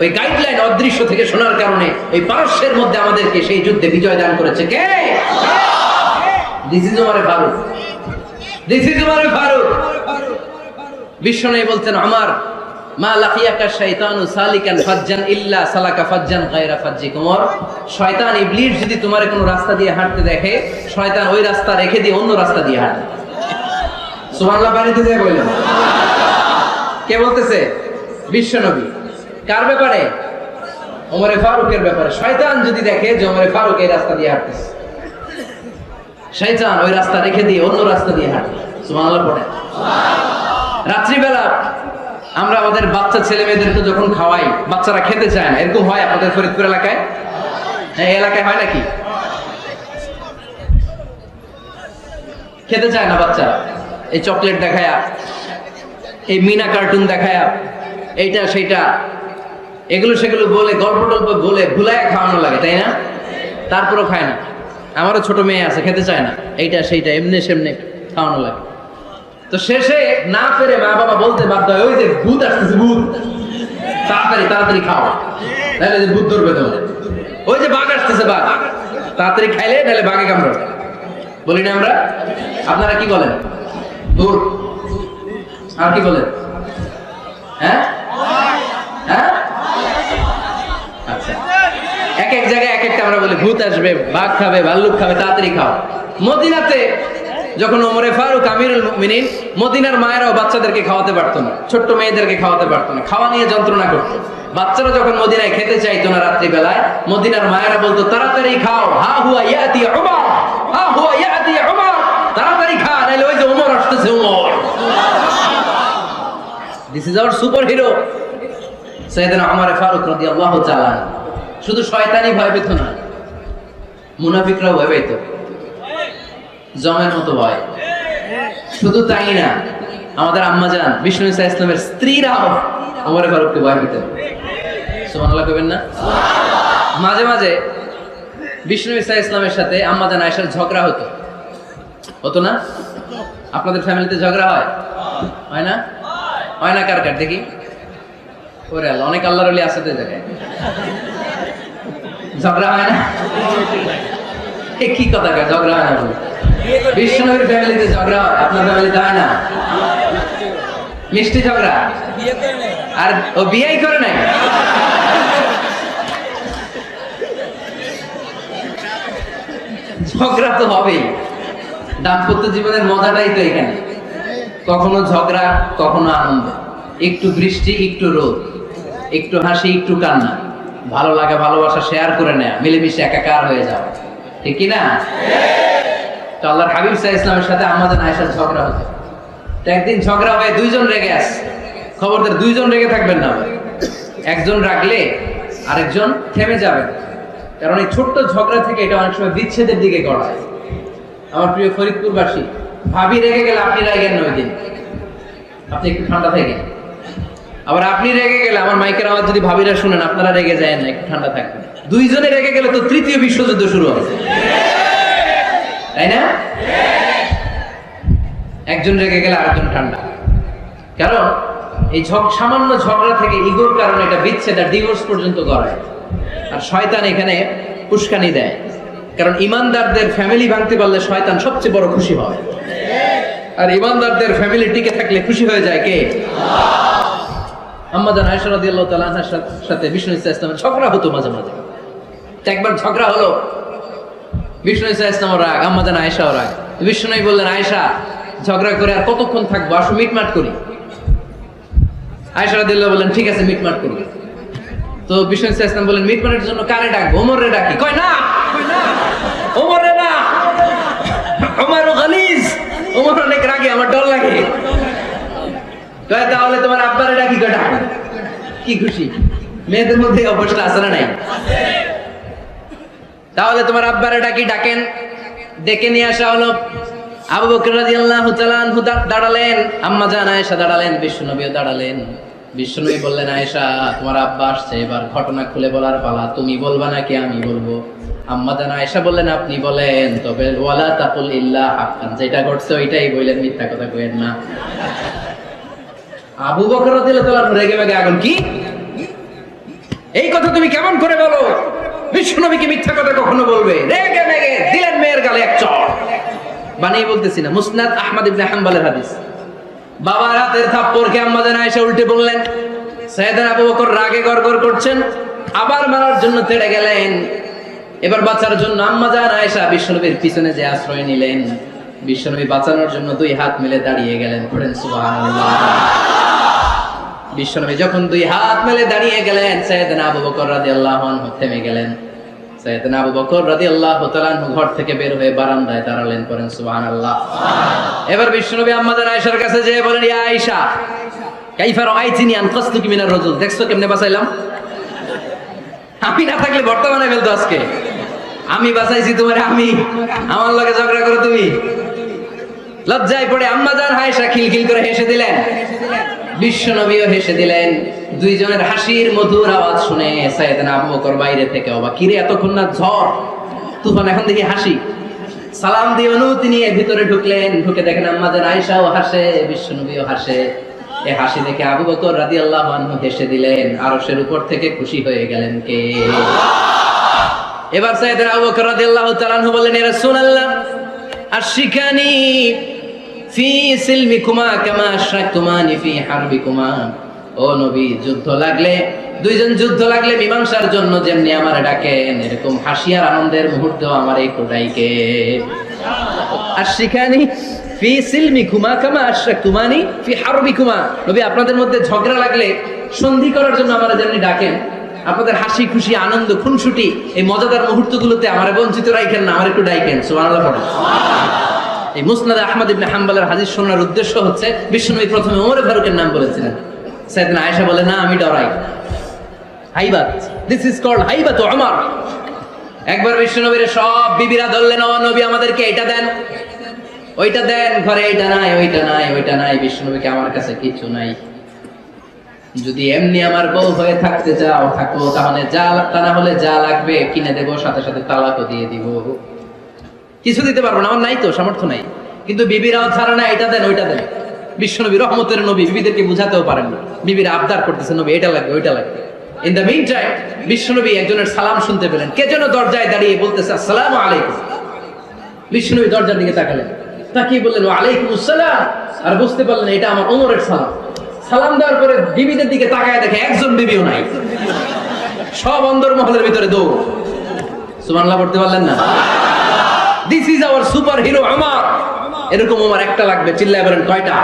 ওই গাইডলাইন অদৃশ্য থেকে শোনার কারণে এই পারস্যের মধ্যে আমাদেরকে সেই যুদ্ধে বিজয় দান করেছে কে? This is Omar Farooq, this is Omar Farooq. বিশ্বনবী বলতেন, আমার মা লাকিয়াকা শাইতানু সালিকান ফাজ্জান ইল্লা সালাকা ফাজ্জান গায়রা ফাজ্জিক। ওমর, শয়তান ইবলিস যদি তোমার কোনো রাস্তা দিয়ে হাঁটতে দেখে, শয়তান ওই রাস্তা রেখে দিয়ে অন্য রাস্তা দিয়ে হাঁটে। সুবহানাল্লাহ বাড়িতে যায় বললেন। কে বলতেছে? বিশ্বনবী। কার ব্যাপারে? ওমর ফারুকের ব্যাপারে। শয়তান যদি দেখে যে ওমর ফারুক এই রাস্তা দিয়ে হাঁটতেছে, শয়তান ওই রাস্তা রেখে দিয়ে অন্য রাস্তা দিয়ে হাঁটে। সুবহানাল্লাহ পড়ে। রাত্রিবেলা আমরা আমাদের বাচ্চা ছেলে মেয়েদেরকে যখন খাওয়াই, বাচ্চারা খেতে চায় না, এরকম হয় আপনাদের ফরিদপুর এলাকায়? হ্যাঁ, এই এলাকায় হয় নাকি? খেতে চায় না বাচ্চারা, এই চকলেট দেখায়া, এই মিনা কার্টুন দেখায়া, এইটা সেইটা, এগুলো সেগুলো বলে, গল্প টল্প বলে ভুলায় খাওয়ানো লাগে, তাই না? তারপরও খায় না। আমারও ছোট মেয়ে আছে, খেতে চায় না, এইটা সেইটা এমনি সেমনি খাওয়ানো লাগে। তো শেষে না পেরে মা বাবা বলতে বাধ্য হয়, ওই যে ভূত আসতেছে, ভূত, তাড়াতাড়ি তাড়াতাড়ি খাও, তাহলে যে ভূত ধরবে তোমার। ওই যে বাঘ আসতেছে, বাঘ, তাড়াতাড়ি খাইলে নাহলে বাঘে কামড়াবে। বলি না আমরা? আপনারা কি বলেন? ভূত। আর কি বলেন? হ্যাঁ, হ্যাঁ, আমরা বলি ভূত আসবে, বাঘ খাবে, ভাল্লুক খাবে, তাড়াতাড়ি খাও। মদিনাতে যখন ওমরে ফারুক আমিরুল মুমিনিন, মদিনার মায়েরাও বাচ্চাদেরকে খাওয়াতে পারতো না, ছোট্ট মেয়েদেরকে খাওয়াতে পারতো না, খাওয়া নিয়ে যন্ত্রণা করতো। বাচ্চারা যখন মদিনায় খেতে চাইতো না রাত্রি বেলায়, মদিনার মায়েরা বলতো তাড়াতাড়ি খাও, হা হুয়া ইয়াতি উমর, হা হুয়া ইয়াতি উমর, তাড়াতাড়ি খা, নাইলে ওই যে উমর আসতেছে, Umar. This is our super hero সাইয়েদনা ওমর ফারুক রাদিয়াল্লাহু তাআলা। শুধু শয়তানি ভয় পেত না, মুনাফিকরাও ভয় পেত, জমের মতো ভয়। শুধু তাই না, আমাদের আম্মাজান বিষ্ণু ইসা ইসলামের স্ত্রীরাও ওমর ফারুককে ভয় পেতেন। সুবহানাল্লাহ কইবেন না? মাঝে মাঝে বিষ্ণু ইসা ইসলামের সাথে আম্মাজান আয়েশার ঝগড়া হতো, হতো না? আপনাদের ফ্যামিলিতে ঝগড়া হয়? হয় না? হয় না? কার কার দেখি? ওরে আল্লাহ, অনেক আল্লাহর ওলি আছে তো জায়গায়, ঝগড়া হয় না? কি কথা কয় ঝগড়া হয় না? বিষ্ণুর ফ্যামিলিতে ঝগড়া হয়, আপনার ফ্যামিলিতে হয় না? মিষ্টি ঝগড়া। আর ও বিয়েই করে নাই। ঝগড়া তো হবেই, দাম্পত্য জীবনের মজাটাই তো এখানে। কখনো ঝগড়া, কখনো আনন্দ, একটু বৃষ্টি, একটু রোদ, একটু হাসি, একটু কান্না, ভালো লাগা ভালোবাসা শেয়ার করে নেয়া, মিলেমিশে একাকার হয়ে যাওয়া, ঠিক কি না? তো আল্লাহর হাবিব সাল্লাল্লাহু আলাইহি ওয়াসাল্লামের সাথে আমাদের আয়েশার ঝগড়া হতো। তো একদিন ঝগড়া হয়ে দুইজন রেগে আছে। খবরদার দুইজন রেগে থাকবেন না, একজন রাগলে আরেকজন থেমে যাবে, কারণ এই ছোট্ট ঝগড়া থেকে এটা অনেক সময় বিচ্ছেদের দিকে গড়ায়। আমার প্রিয় ফরিদপুরবাসী, ভাবি রেগে গেলে আপনি রাগেন না, ওই দিন আপনি একটু ঠান্ডা থাকেন। আবার আপনি রেগে গেলে, আমার মাইকের আওয়াজ যদি ভাবিরা শুনেন, আপনারা রেগে যায় না, একটু ঠান্ডা থাকবেন। দুইজনে রেগে গেলে তো তৃতীয় বিশ্বযুদ্ধ শুরু হবে, তাই না? একজন রেগে গেলে আরেকজন ঠান্ডা, কারণ এই সামান্য ঝগড়া থেকে ইগোর কারণে এটা বিচ্ছেদ আর ডিভোর্স পর্যন্ত গড়ায়। আর শয়তান এখানে উস্কানি দেয়, কারণ ইমানদারদের ফ্যামিলি ভাঙতে পারলে শয়তান সবচেয়ে বড় খুশি হয়, আর ইমানদারদের ফ্যামিলি টিকে থাকলে খুশি হয়ে যায় কে? আম্মা জান আয়েশা রাদিয়াল্লাহু তাআলা আনহার সাথে বিষ্ণু ইসা ইসলামের ঝগড়া হতো মাঝে মাঝে। একবার ঝগড়া হলো, বিষ্ণু ইসা ইসলাম রাগ, আম্মা জান আয়েশাও রাগ। বিষ্ণু বললেন, আয়েশা ঝগড়া করে আর কতক্ষণ থাকবো, আসো মিটমাট করি। আয়েশা রাদিয়াল্লাহু বললেন, ঠিক আছে মিটমাট করি। তো বিষ্ণু ইসা ইসলাম বললেন, মিটমাটের জন্য কারে ডাকবো? ওমরে ডাকি। কয় না, ওমরে না, ওমর গালিজ, ওমর অনেক রাগে, আমার ডর লাগে। কয় তাহলে তোমার আব্বারে ডাকি। কয় ডাক। কি খুশি, মেয়েদের মধ্যে অবস্থা আছে না নাই? তাহলে তোমার আব্বারে ডাকি। ডাকেন, ডেকে নিয়ে আসা হলো। আবু বকর রাদিয়াল্লাহু তাআলা আনহু দাঁড়ালেন, আম্মা জান আয়েশা দাঁড়ালেন, বিশ্বনবীও দাঁড়ালেন। বিশ্বনবী বললেন, আয়েশা তোমার আব্বা আসছে, এবার ঘটনা খুলে বলার পালা, তুমি বলবা নাকি আমি বলবো? আম্মা জান আয়েশা বললেন, আপনি বলেন, তবে ওয়ালা তাকুল ইল্লা হাক্কান, যেটা ঘটছে ওইটাই বললেন, মিথ্যা কথা কইেন না। আবু বকর রাদিয়াল্লাহু তাআলা রেগে মেগে আগুন, কি এই কথা তুমি কেমন করে বলো? বিশ্বনবী কি মিথ্যা কথা কখনো বলবে? রেগে মেগে দিলেন মেয়ের গালে এক চড়। বানিয়ে বলতেছি না, মুসনাদ আহমদ ইবনে হাম্বলের হাদিস। বাবার হাতের থাপ্পড়কে আম্মা জান আয়েশা উল্টে বললেন। সাইয়েদনা আবু বকর রাগে গড়গড় করছেন, আবার মারার জন্য তেড়ে গেলেন। এবার বাঁচার জন্য আম্মা জান আয়েশা বিশ্বনবীর পিছনে যে আশ্রয় নিলেন, বিশ্বনবী বাঁচানোর জন্য দুই হাত মিলে দাঁড়িয়ে গেলেন। পড়েন সুবহানাল্লাহ। বিশ্বনবী যখন দুই হাত মেলে দাঁড়িয়ে গেলেন, সাইয়েদনা আবু বকর রাদিয়াল্লাহু আনহু থেমে গেলেন। সাইয়েদনা আবু বকর রাদিয়াল্লাহু তাআলা আনহু ঘর থেকে বের হয়ে বারান্দায় দাঁড়ালেন। পড়েন সুবহানাল্লাহ। এবার বিশ্বনবী আম্মা জান আয়েশার কাছে যেয়ে বলেন, ইয়া আয়েশা কাইফা রাআইতিনি আনকাসতুকি মিনার রাজুল, দেখছো কেমনে বাঁচাইলাম? আমি না থাকলে বর্তমানে ফেলতো আজকে, আমি বাঁচাইছি তোমারে, আমি আমার লগে ঝগড়া করো তুমি। লজ্জায় পড়ে আম্মা জান আয়েশা খিলখিল করে হেসে দিলেন, বিশ্বনবীও হেসে দিলেন। দুইজনের হাসির মধুর আওয়াজ শুনে সাইয়েদনা আবু বকর বাইরে থেকে অবাক, কিরে এতক্ষণ না ঝড় তুফান, এখন দেখি হাসি। সালাম দিয়ে অনুমতি নিয়ে ভিতরে ঢুকলেন। ঢুকে দেখেন আম্মা জান আয়েশাও হাসে, বিশ্বনবীও হাসে। এই হাসি দেখে আবু বকর রাদিয়াল্লাহু আনহু হেসে দিলেন, আরশের উপর থেকে খুশি হয়ে গেলেন কে? এবার সাইয়েদনা আবু বকর রাদিয়াল্লাহু তাআলা আনহু বললেন, ইয়া রাসূলুল্লাহ আশরিকানি ফি সিলমিকুমা কামা আশরাকতুমানি ফি হারবিকুমা। ও নবী, যুদ্ধ লাগলে দুইজন যুদ্ধ লাগলে মীমাংসার জন্য যেমনি আমার ডাকেন, এরকম হাসি আর আনন্দের মুহূর্ত আমার একটু ডাইকে। আশরিকানি ফি সিলমিকুমা কামা আশরাকতুমানি ফি হারবিকুমা। নবী, আপনাদের মধ্যে ঝগড়া লাগলে সন্ধি করার জন্য আমারা যেমনি ডাকেন, আপনাদের হাসি খুশি আনন্দ খুনসুটি এই মজাদার মুহূর্তগুলোতে আমারে বঞ্চিত রাখেন না, আমার একটু ডাইকেন। সুবহানাল্লাহ পড়েন। এই মুসনাদ আহমদ ইবনে হাম্বলের হাদিস শোনার উদ্দেশ্য হচ্ছে, বিশ্বনবী প্রথমে ওমরে ফারুকের নাম বলেছিলেন। সাইয়েদনা আয়েশা বলে, না আমি ডরাই। হাইবাত, দিস ইজ কল্ড হাইবাত ওমর। একবার বিশ্বনবীর সব বিবিরা ধরলেন, ও নবী আমাদেরকে এটা দেন, ওইটা দেন, ঘরে এইটা নাই, ওইটা নাই, ওইটা নাই। বিশ্বনবীকে, আমার কাছে কিছু নাই, যদি এমনি আমার বউ হয়ে থাকতে চাও থাকো, তাহলে যা, তা না হলে যা লাগবে কিনে দেবো, সাথে সাথে তালাকও দিয়ে দিব। কিছু দিতে পারবো না, আমার নাই তো, সামর্থ্য নাই। কিন্তু বিবিরাও ছাড়া না, এটা দেন, ওইটা দেন। বিশ্বনবী রহমতের নবী, বিবিদেরকে বুঝাতেও পারেন না, বিবিরা আবদার করতেছে, নবী এটা লাগবে, ওইটা লাগবে। ইন দ্য মিন টাইম বিশ্বনবী একজনের সালাম শুনতে পেলেন। কে যেন দরজায় দাঁড়িয়ে বলতেছে, আসসালামু আলাইকুম। বিশ্বনবী দরজার দিকে তাকালেন, তাকিয়ে বললেন, ওয়া আলাইকুম আসসালাম। আর বুঝতে পারলেন এটা আমার ওমরের সালাম। সালাম দেওয়ার পরে বিবিদের দিকে তাকায় দেখে একজন বিবিও নাই, সব অন্দর মহলের ভিতরে দৌড়। সুবহানাল্লাহ পড়তে পারলেন না? This is our super hero Omar. এরকম ওমর একটা লাগবে, চিল্লায় বলেন কয়টা?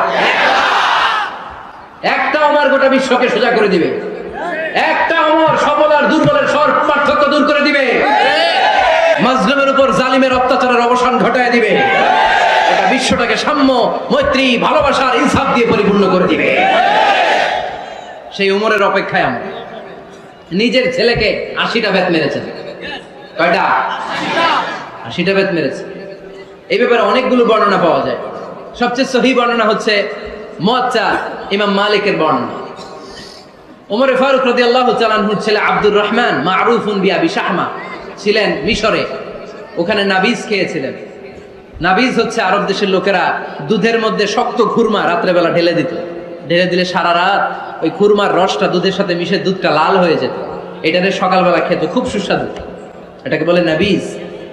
একটা ওমর গোটা বিশ্বকে সোজা করে দিবে। একটা ওমর সবল আর দুর্বলের সব পার্থক্য দূর করে দিবে। মাজলুমের উপর জালিমের অত্যাচারের অবসান ঘটায় দিবে। এটা বিশ্বটাকে সাম্য, মৈত্রী, ভালোবাসার ইনসাফ দিয়ে পরিপূর্ণ করে দিবে। সেই ওমরের অপেক্ষায় আমরা। নিজের ছেলেকে 80টা বেত মেরেছেন। কয়টা? 80টা বেত মেরেছে। এই ব্যাপারে অনেকগুলো বর্ণনা পাওয়া যায়। সবচেয়ে সহিহ বর্ণনা হচ্ছে মুয়াত্তা ইমাম মালিকের বর্ণনা। ওমর ফারুক রাদিয়াল্লাহু তাআলা আনহুর ছেলে আব্দুর রহমান মারুফুন বিআবি শাহমা ছিলেন মিশরে। ওখানে নাবিজ খেয়েছিলেন। নাবিজ হচ্ছে আরব দেশের লোকেরা দুধের মধ্যে শক্ত খুরমা রাত্রেবেলা ঢেলে দিত। ঢেলে দিলে সারা রাত ওই খুরমার রসটা দুধের সাথে মিশে দুধটা লাল হয়ে যেত। এটারে সকালবেলা খেত, খুব সুস্বাদু। এটাকে বলে নাবিজ।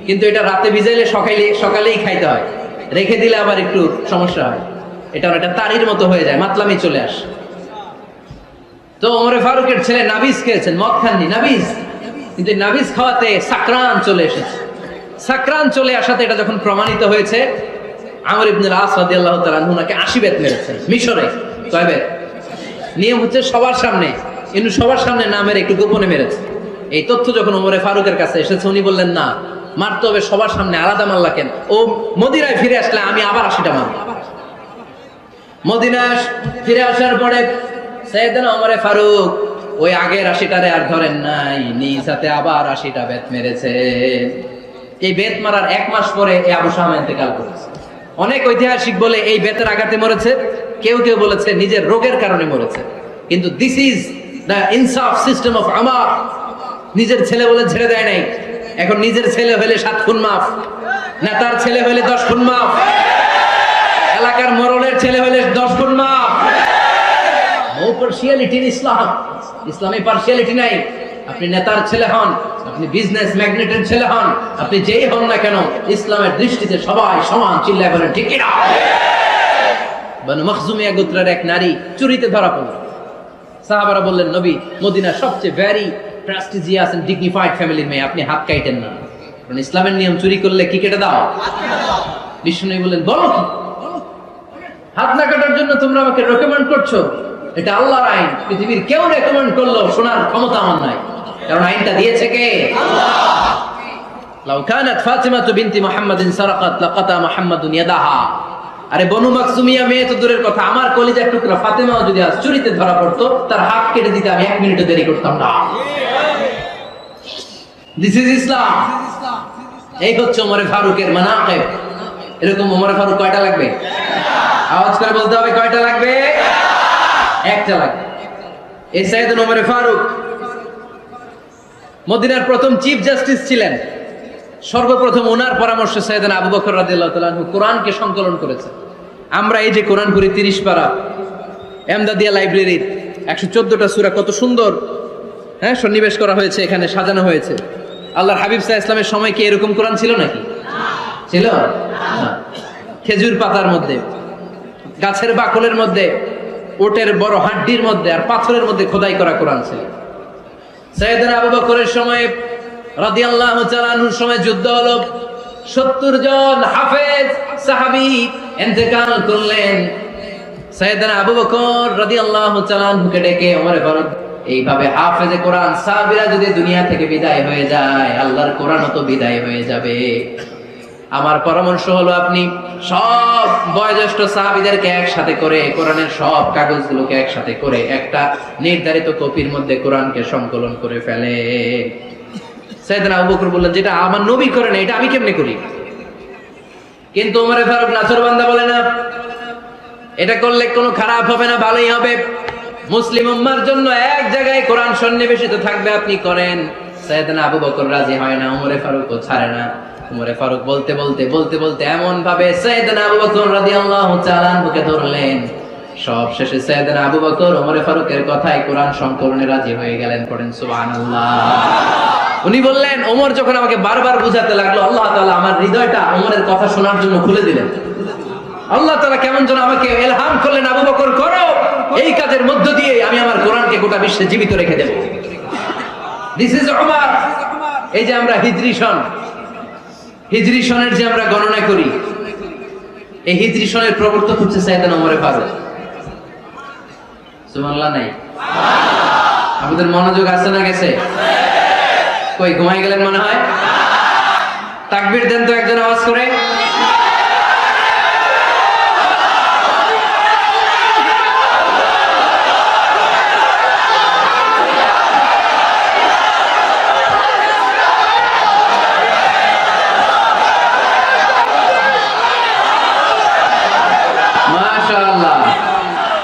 কিন্তু এটা রাতে ভিজাইলে সকালেই খাইতে হয়, রেখে দিলে আবার একটু সমস্যা হয়। এটা অনেকটা তারির মতো হয়ে যায়, মাতলামি চলে আসে। তো ওমরে ফারুকের ছেলে নাবিজ খেয়েছেন, মদ খাননি, নাবিজ। কিন্তু নাবিজ খাওয়াতে সাকরান চলে এসেছে। সাকরান চলে আসাতে এটা যখন প্রমাণিত হয়েছে, আমর ইবনে আস রাদিয়াল্লাহু তাআলা আনহু নাকি 80 বেত মেরেছেন মিশরে। কয় বেত? নিয়ম হচ্ছে সবার সামনে, কিন্তু সবার সামনে না মেরে একটু গোপনে মেরেছে। এই তথ্য যখন ওমরে ফারুকের কাছে এসেছে, উনি বললেন, না, মারতে হবে সবার সামনে, আলাদা মারলা কেন? ও মদিনায় ফিরে আসলে আমি আবার 80টা মারব। মদিনায় ফিরে আসার পরে সাইয়েদনা ওমরে ফারুক ওই আগের 80টারে আর ধরেন নাই, নিজ হাতে আবার 80টা বেত মেরেছে। এই বেত মারার 1 মাস পরে এই আবু শামা ইন্তেকাল করেছে। অনেক ঐতিহাসিক বলে এই বেতের আঘাতে মরেছে, কেউ কেউ বলেছে নিজের রোগের কারণে মরেছে। কিন্তু দিস ইজ দ্য ইনসাফ সিস্টেম অফ আমার। নিজের ছেলে বলে ছেড়ে দেয় নাই। এখন নিজের ছেলে হলে 7 খুন মাফ, নেতার ছেলে হলে 10 খুন মাফ, এলাকার মোড়লের ছেলে হলে 10 খুন মাফ। নো পার্সিয়ালিটি ইন ইসলাম। ইসলামে পার্সিয়ালিটি নাই। আপনি নেতার ছেলে হন, আপনি বিজনেস ম্যাগনেটের ছেলে হন, আপনি যেই হন না কেন, ইসলামের দৃষ্টিতে সবাই সমান। চিল্লায় বলেন ঠিক কি না? বনু মখজুমিয়া গোত্রের এক নারী চুরিতে ধরা পড়ল। সাহাবারা বললেন, নবী, মদিনার সবচেয়ে ভেরি প্রেস্টিজিয়াস এন্ড ডিগনিফাইড ফ্যামিলির মেয়ে, আপনি হাত কাটেন না। কারণ ইসলামের নিয়ম, চুরি করলে কি কেটে দাও? বিষ্ণু বললেন, বলো কি? হাত না কাটার জন্য তোমরা আমাকে রেকমেন্ড করছো? এটা আল্লাহর আইন। পৃথিবীর কেউ রেকমেন্ড করলো শোনার ক্ষমতা আমার নাই, কারণ আইনটা দিয়েছে কে? আল্লাহ। লাউ কানাত ফাতিমাতু বিনতি মুহাম্মাদিন সারাকাত লাকাতা মুহাম্মাদুন ইয়াদাহা। আরে বনু মাকসুমিয়া মেয়ে তো দূরের কথা, আমার কলিজার টুকরা ফাতেমাও যদি আজ চুরিতে ধরা পড়তো, তার হাত কেটে দিতে আমি 1 মিনিটও দেরি করতাম না। দিস ইজ ইসলাম। এই হচ্ছে ওমরে ফারুকের মানাকিব। এরকম ওমরে ফারুক কয়টা লাগবে? আওয়াজ করে বলতে হবে, কয়টা লাগবে? একটা লাগবে। এই সাইয়েদনা ওমরে ফারুক মদিনার প্রথম চিফ জাস্টিস ছিলেন। সর্বপ্রথম ওনার পরামর্শে সাইয়েদনা আবু বকর রাদিয়াল্লাহু তাআলা আনহু কোরআনকে সংকলন করেছে। আমরা এই যে কোরআন পড়ি 30 পারা, এমদাদিয়া লাইব্রেরির 114টা সূরা, কত সুন্দর সন্নিবেশ করা হয়েছে, এখানে সাজানো হয়েছে। আল্লাহর হাবিব সাল্লাল্লাহু আলাইহি ওয়াসাল্লামের সময় কি এরকম কোরআন ছিল নাকি? ছিল না। খেজুর পাতার মধ্যে, গাছের বাকলের মধ্যে, ওটের বড় হাড্ডির মধ্যে আর পাথরের মধ্যে খোদাই করা কোরআন ছিল। সাইয়েদনা আবু বকরের সময় রাদিয়াল্লাহু তাআলা আনহুর সময় যুদ্ধ হলো, 70 জন হাফেজ সাহাবী ইন্তেকাল করলেন। সাইয়েদনা আবু বকর রাদিয়াল্লাহু তাআলা আনহুকে ডেকে ওমর ফারুক, এইভাবে হাফেজে কোরআন সাহাবীরা যদি দুনিয়া থেকে বিদায় হয়ে যায়, আল্লাহর কোরআনও তো বিদায় হয়ে যাবে। আমার পরামর্শ হলো আপনি সব বয়োজ্যেষ্ঠ সাহাবীদেরকে একসাথে করে কোরআনের সব কাগজগুলোকে একসাথে করে একটা নির্ধারিত কপির মধ্যে কোরআনকে সংকলন করে ফেলে। সাইয়েদনা আবু বকর বললেন, যেটা আমার নবী করে না, এটা আমি কেমনে করি? কিন্তু ওমর ফারুক নাছরবান্দা বলে না, এটা করলে কোনো খারাপ হবে না, ভালোই হবে। মুসলিম উম্মার জন্য এক জায়গায় কোরআন সন্নিবেশিত থাকবে, আপনি করেন। সাইয়েদনা আবু বকর রাজি হয় না, ওমর ফারুকও ছাড়ে না। ওমর ফারুক বলতে বলতে এমন ভাবে সাইয়েদনা আবু বকর রাদিয়াল্লাহু তাআলা আনহুকে ধরলেন, সব শেষে সাইয়েদনা আবু বকর ওমর ফারুকের কথায় কোরআন সংকলনে রাজি হয়ে গেলেন। পড়েন সুবহানাল্লাহ। উনি বললেন, ওমর যখন আমাকে বারবার বুঝাতে লাগলো, আল্লাহ তাআলা আমার হৃদয়টা ওমরের কথা শোনার জন্য খুলে দিলেন। আল্লাহ তাআলা কেমন যেন আমাকে ইলহাম করলেন, আবু বকর করো, এই কাজের মধ্য দিয়ে আমি আমার কোরআনকে গোটা বিশ্বে জীবিত রেখে দেব। This is Umar. এই যে আমরা হিজরি সনের যে আমরা গণনা করি, এই হিজরি সনের প্রবর্তক হচ্ছে সাইয়েদনা ওমর ফারুক। সুবহানাল্লাহ নাই? আমাদের মনোযোগ আছে না গেছে? কই ঘুমাই গেলেন মনে হয়? তাকবীর দেন তো একজন আওয়াজ করে।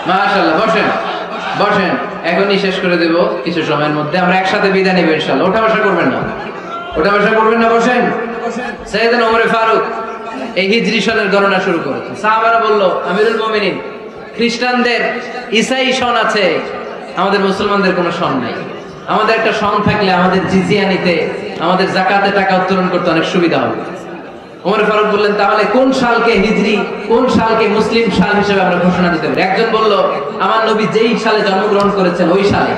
মাশাআল্লাহ, বসেন। এখনই শেষ করে দেব কিছু সময়ের মধ্যে, আমরা একসাথে বিদায় নেব ইনশাআল্লাহ। ওঠা বসা করবেন না, বসেন। সাইয়েদনা ওমর ফারুক এই হিজরি সনের গণনা শুরু করেছেন। সাহাবারা বলল, আমিরুল মুমিনিন, খ্রিস্টানদের ঈসাই সন আছে, আমাদের মুসলমানদের কোনো সন নাই। আমাদের একটা সন থাকলে আমাদের জিজিয়া নিতে, আমাদের যাকাতে টাকা উত্তোলন করতে অনেক সুবিধা হবে। ওমর ফারুক বললেন, তাহলে কোন সালকে হিজরি, কোন সালকে মুসলিম সাল হিসেবে আমরা ঘোষণা দিতে পারি? একজন বলল, আমার নবী যেই সালে জন্মগ্রহণ করেছেন ওই সালে।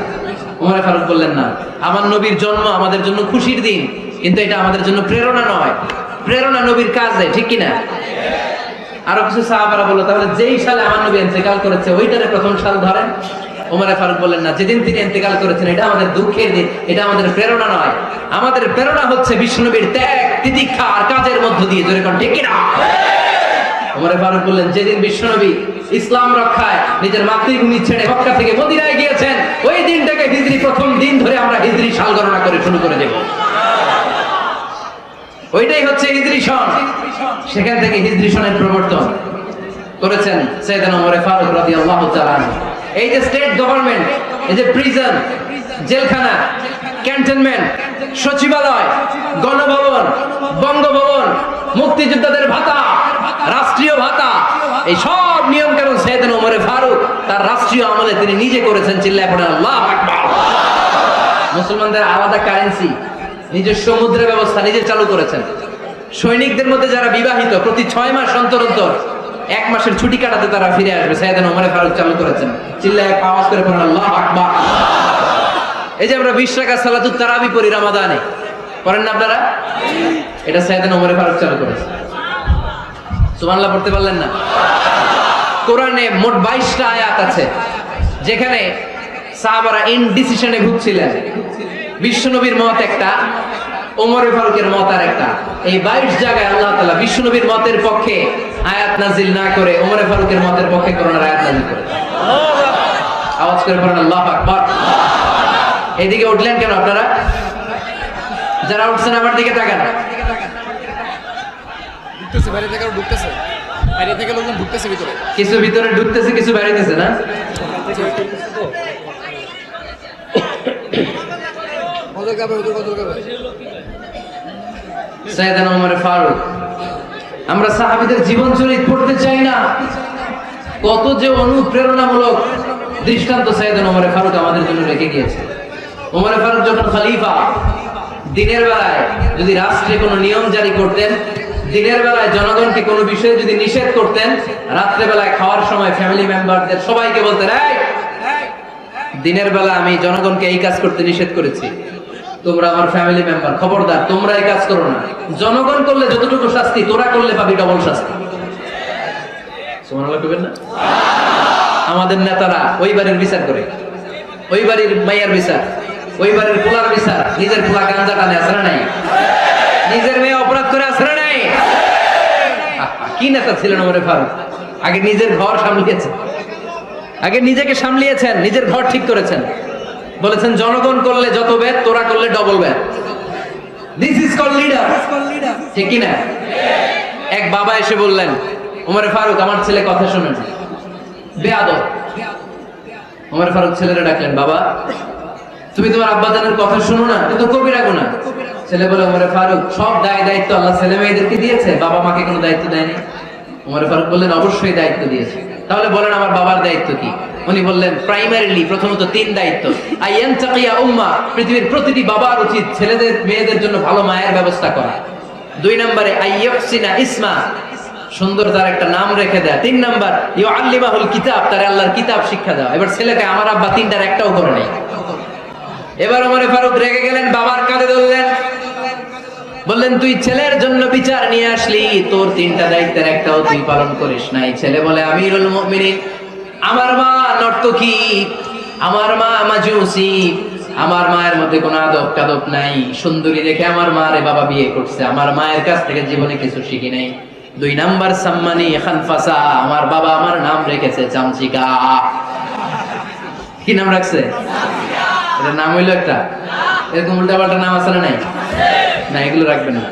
ওমর ফারুক বললেন, না, আমার নবীর জন্ম আমাদের জন্য খুশির দিন, কিন্তু এটা আমাদের জন্য প্রেরণা নয়। প্রেরণা নবীর কাজে, ঠিক কিনা? আরো কিছু সাহাবারা বলল, তাহলে যেই সালে আমার নবী ইন্তেকাল করেছে ওইটারে প্রথম সাল ধরেন। ওমর ফারুক বললেন, না, যেদিন তিনি ইন্তেকাল করেছেন এটা আমাদের দুঃখের দিন, এটা আমাদের প্রেরণা নয়। আমাদের প্রেরণা হচ্ছে বিশ্বনবীর ত্যাগ, তিতিক্ষা আর কাজের মধ্য দিয়ে, জোরে কোন ঠিক কিনা? ওমর ফারুক বললেন, যেদিন বিশ্বনবী ইসলাম রক্ষায় নিজের মাতৃভূমি ছেড়ে মক্কা থেকে মদিনায় গিয়েছেন, ওই দিনটাকে হিজরি প্রথম দিন ধরে আমরা হিজরি সাল গণনা করে শুরু করে দেব। ওইটাই হচ্ছে হিজরি সন। সেখান থেকে হিজরি সনের প্রবর্তন করেছেন সাইয়েদনা ওমর ফারুক রাদিয়াল্লাহু তাআলা আনহু। এই যে স্টেট গভর্নমেন্ট, এই যে প্রিজন, জেলখানা, ক্যান্টনমেন্ট, সচিবালয়, গণভবন, বঙ্গভবন, মুক্তিযোদ্ধাদের ভাতা, রাষ্ট্রীয় ভাতা, এই সব নিয়ম কানুন সাইয়েদনা ওমর ফারুক তার রাষ্ট্রীয় আমলে তিনি নিজে করেছেন। চিল্লায় পড়েন আল্লাহু আকবার। মুসলমানদের আলাদা কারেন্সি, নিজস্ব মুদ্রা ব্যবস্থা নিজে চালু করেছেন। সৈনিকদের মধ্যে যারা বিবাহিত, প্রতি 6 মাস অন্তর 1 মাসের ছুটি কাটাতে তারা ফিরে আসবে, সাইয়েদনা ওমর ফারুক চালু করেছেন। চিল্লায় আওয়াজ করে পড়েন আল্লাহু আকবার। এই যে আমরা 20 রাকাত সালাতুত তারাবি পড়ি রমাদানে, পড়েন না আপনারা? এটা সাইয়েদনা ওমর ফারুক চালু করেছেন। সুবহানাল্লাহ পড়তে পারলেন না? কোরআনে মোট 22টা আয়াত আছে যেখানে সাহাবারা ইনডিসিশনে ভুগছিলেন। বিশ্বনবীর মত একটা, ওমর ফারুকের মত আর একটা। এই 22 জায়গায় আল্লাহ তাআলা বিশ্বনবীর মতের পক্ষে আয়াত নাজিল না করে ওমর ফারুকের মতের পক্ষে কোরআনের আয়াত নাজিল করে। আওয়াজ করে পড়েন আল্লাহু আকবার। এদিকে উঠলেন কেন আপনারা? যারা উঠছেন আমার দিকে তাকান। ঢুকতেছে, বাইরে থেকে ঢুকতেছে, বাইরে থেকে লোকজন ঢুকতেছে ভিতরে, কিছু ভিতরে ঢুকতেছে, কিছু বাইরেতেছে না? সাইয়েদনা ওমর ফারুক, আমরা সাহাবীদের জীবন চরিত পড়তে চাই না? কত যে অনুপ্রেরণামূলক দৃষ্টান্ত সাইয়েদনা ওমর ফারুক আমাদের জন্য রেখে গিয়েছে। ওমর ফারুক যখন খলিফা, দিনের বেলায় যদি রাষ্ট্রে কোনো নিয়ম জারি করতেন, দিনের বেলায় জনগণকে কোনো বিষয়ে যদি নিষেধ করতেন, রাত্রে বেলায় খাওয়ার সময় ফ্যামিলি মেম্বারদের সবাইকে বলতেন, এই দিনের বেলা আমি জনগণকে এই কাজ করতে নিষেধ করেছি, তোমরা আমার ফ্যামিলি মেম্বার, খবরদার তোমরা এই কাজ করো না। জনগণ করলে যতটুকু শাস্তি, তোরা করলে পাবি ডবল শাস্তি। সুবহানাল্লাহ কইবেন না? আমাদের নেতারা ওই বাড়ির বিচার করে, ওই বাড়ির মাইয়ার বিচার, ওই বাড়ির পোলার বিচার, নিজের পোলা গাঞ্জা টানে আসে না নাই, নিজের মেয়ে অপরাধ করে আসে না নাই। কি নেতা ছিলেন ওমর ফারুক? আগে নিজের ঘর সামলিয়েছেন, আগে নিজেকে সামলিয়েছেন, নিজের ঘর ঠিক করেছেন। বলেছেন জনগণ করলে যত ব্যাড, তোরা করলে double bad. This is called leader, ঠিক কি না? এক বাবা এসে বললেন, ওমর ফারুক আমার ছেলে কথা শুনে না, বেয়াদব। ওমর ফারুক ছেলেরা ডাকলেন, বাবা তুমি তোমার আব্বাজানের কথা শুনো না, কিন্তু কবিরা গুনাহ। ছেলে বলে, ওমর ফারুক সব দায়িত্ব আল্লাহ ছেলে মেয়েদেরকে দিয়েছে, বাবা মাকে কোনো দায়িত্ব দেয়নি। ওমর ফারুক বললেন, অবশ্যই দায়িত্ব দিয়েছে। তাহলে বলেন আমার বাবার দায়িত্ব কি? উনি বললেন, প্রাইমারিলি প্রথমত 3 দায়িত্ব। আইয়ানতাকিয়া উম্মাহ, পৃথিবীর প্রতিটি বাবার উচিত ছেলেদের মেয়েদের জন্য ভালো মায়ের ব্যবস্থা করা। 2 নম্বরে আইয়াহসিনা ইসমা, সুন্দর তার একটা নাম রেখে দেয়া। 3 নাম্বার ইউআল্লিমাহুল কিতাব, তার আল্লাহর কিতাব শিক্ষা দেওয়া। এবার ছেলেকে আমার আব্বা 3টার একটাও করে নাই। এবার ওমর ফারুক রেগে গেলেন, বাবার কাঁধে ধরলেন, বললেন তুই ছেলের জন্য বিচার নিয়ে আসলি, তোর 3টা দায়িত্বের একটাও তুই পালন করিস নাই। ছেলে বলে, আমিরুল মুমিনিন আমার মা নর্তকী, আমার মা মাজুসি, আমার মায়ের মধ্যে কোনো আদব কাদব নাই, সুন্দরী দেখে আমার মারে বাবা বিয়ে করছে, আমার মায়ের কাছ থেকে জীবনে কিছু শিখি নাই। 2 নাম্বার সাম্মানি খানফাসা, আমার বাবা আমার নাম রেখেছে চামচিকা। কি নাম রাখছে? এটা নাম হইলো একটা, এরকম উল্টা পাল্টা নাম আছে না নাই? না, এগুলো রাখবেন না।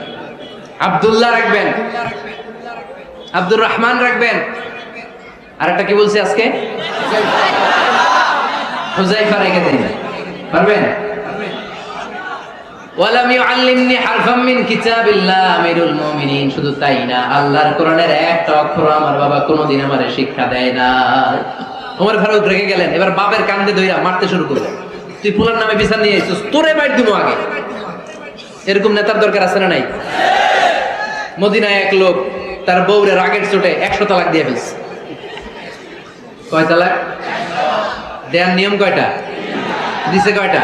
আব্দুল্লাহ রাখবেন, আব্দুর রহমান রাখবেন, আর একটা কি বলছি আজকে? হুযায়ফা রেখে দিন, পারবেন? ওয়ালাম ইউআল্লিমনি হারফাম মিন কিতাবিল্লাহ, আমিরুল মুমিনিন শুধু তাই না, আল্লাহর কোরআনের একটা অক্ষর আমার বাবা কোনোদিন আমারে শিক্ষা দেয় না। ওমর ফারুক রেগে গেলেন, এবার বাবার কান্দে ধইরা মারতে শুরু করলেন, তুই ফুলার নামে বিচার নিয়ে এসেছিস, তোরে মার দিমু আগে। এরকম নেতার দরকার আছে না নাই? মদিনায় এক লোক তার বউরে রাগের চোটে 100 তালাক দিয়ে ফেলছে। কয় তালাক দেয়ার নিয়ম কয়টা? দিছে কয়টা?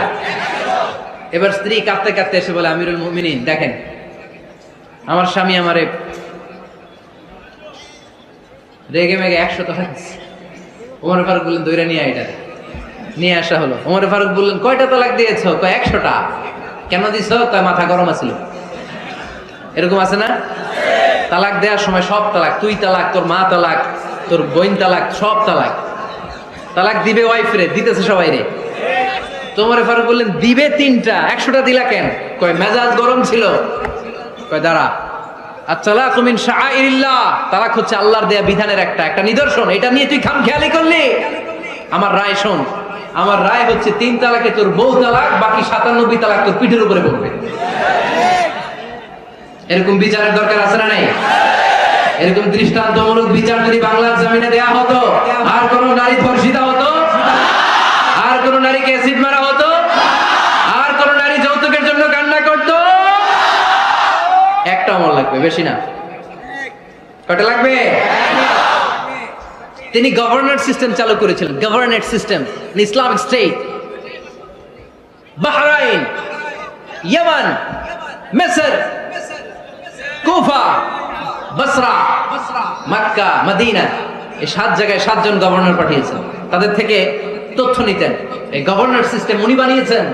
এবার স্ত্রী কাঁদতে কাঁদতে এসে বলে, আমিরুল মুমিনিন দেখেন, আমার স্বামী আমারে রেগে মেগে 100 তালাক দিছে। ওমর ফারুক বললেন, দইরা নিয়ে এটা নিয়ে আসা হলো। ওমর ফারুক বললেন, কয়টা তালাক দিয়েছো? কয় 100টা। কেন দিছ? কয় মাথা গরম আছিল। এরকম আছে না? তালাক দেওয়ার সময় সব তালাক, তুই তালাক, তোর মা তালাক, তোর বোন তালাক, সব তালাক। তালাক দিবে ওয়াইফ রে, দিতেছে সবাই রে। ওমর ফারুক বললেন, দিবে 3টা, 100টা দিলা কেন? কয় মেজাজ গরম ছিল। কয় দাঁড়া, আত-তালাকু মিন শাআইরিল্লাহ, তালাক হচ্ছে আল্লাহর দেয়া বিধানের একটা নিদর্শন, এটা নিয়ে তুই খামখেয়ালি করলি। আমার রায় শোন, আমার রায় হচ্ছে 3 তালাকে তোর বউ তালাক, বাকি 97 তালাক তোর পিঠের উপরে পড়বে। এরকম বিচারের দরকার আছে না নাই? এরকম দৃষ্টান্তমূলক বিচার যদি বাংলার জমিনে দেয়া হতো, আর কোন নারী ধর্ষিতা হতো, আর কোন নারীকে অ্যাসিড মারা হতো, আর কোন নারী যৌতুকের জন্য কান্না করত, একটা আমল লাগবে, বেশি না। কয়টা লাগবে? তিনি গভর্নর সিস্টেম চালু করেছিলেন, governor system, Islamic state. Bahrain, Yemen, মিসর, কুফা, বসরা, মক্কা, মদিনা, এই 7 জায়গায় 7 জন গভর্নর পাঠিয়েছেন। তাদের থেকে তথ্য নিতেন। এই গভর্নর সিস্টেম উনি বানিয়েছেন।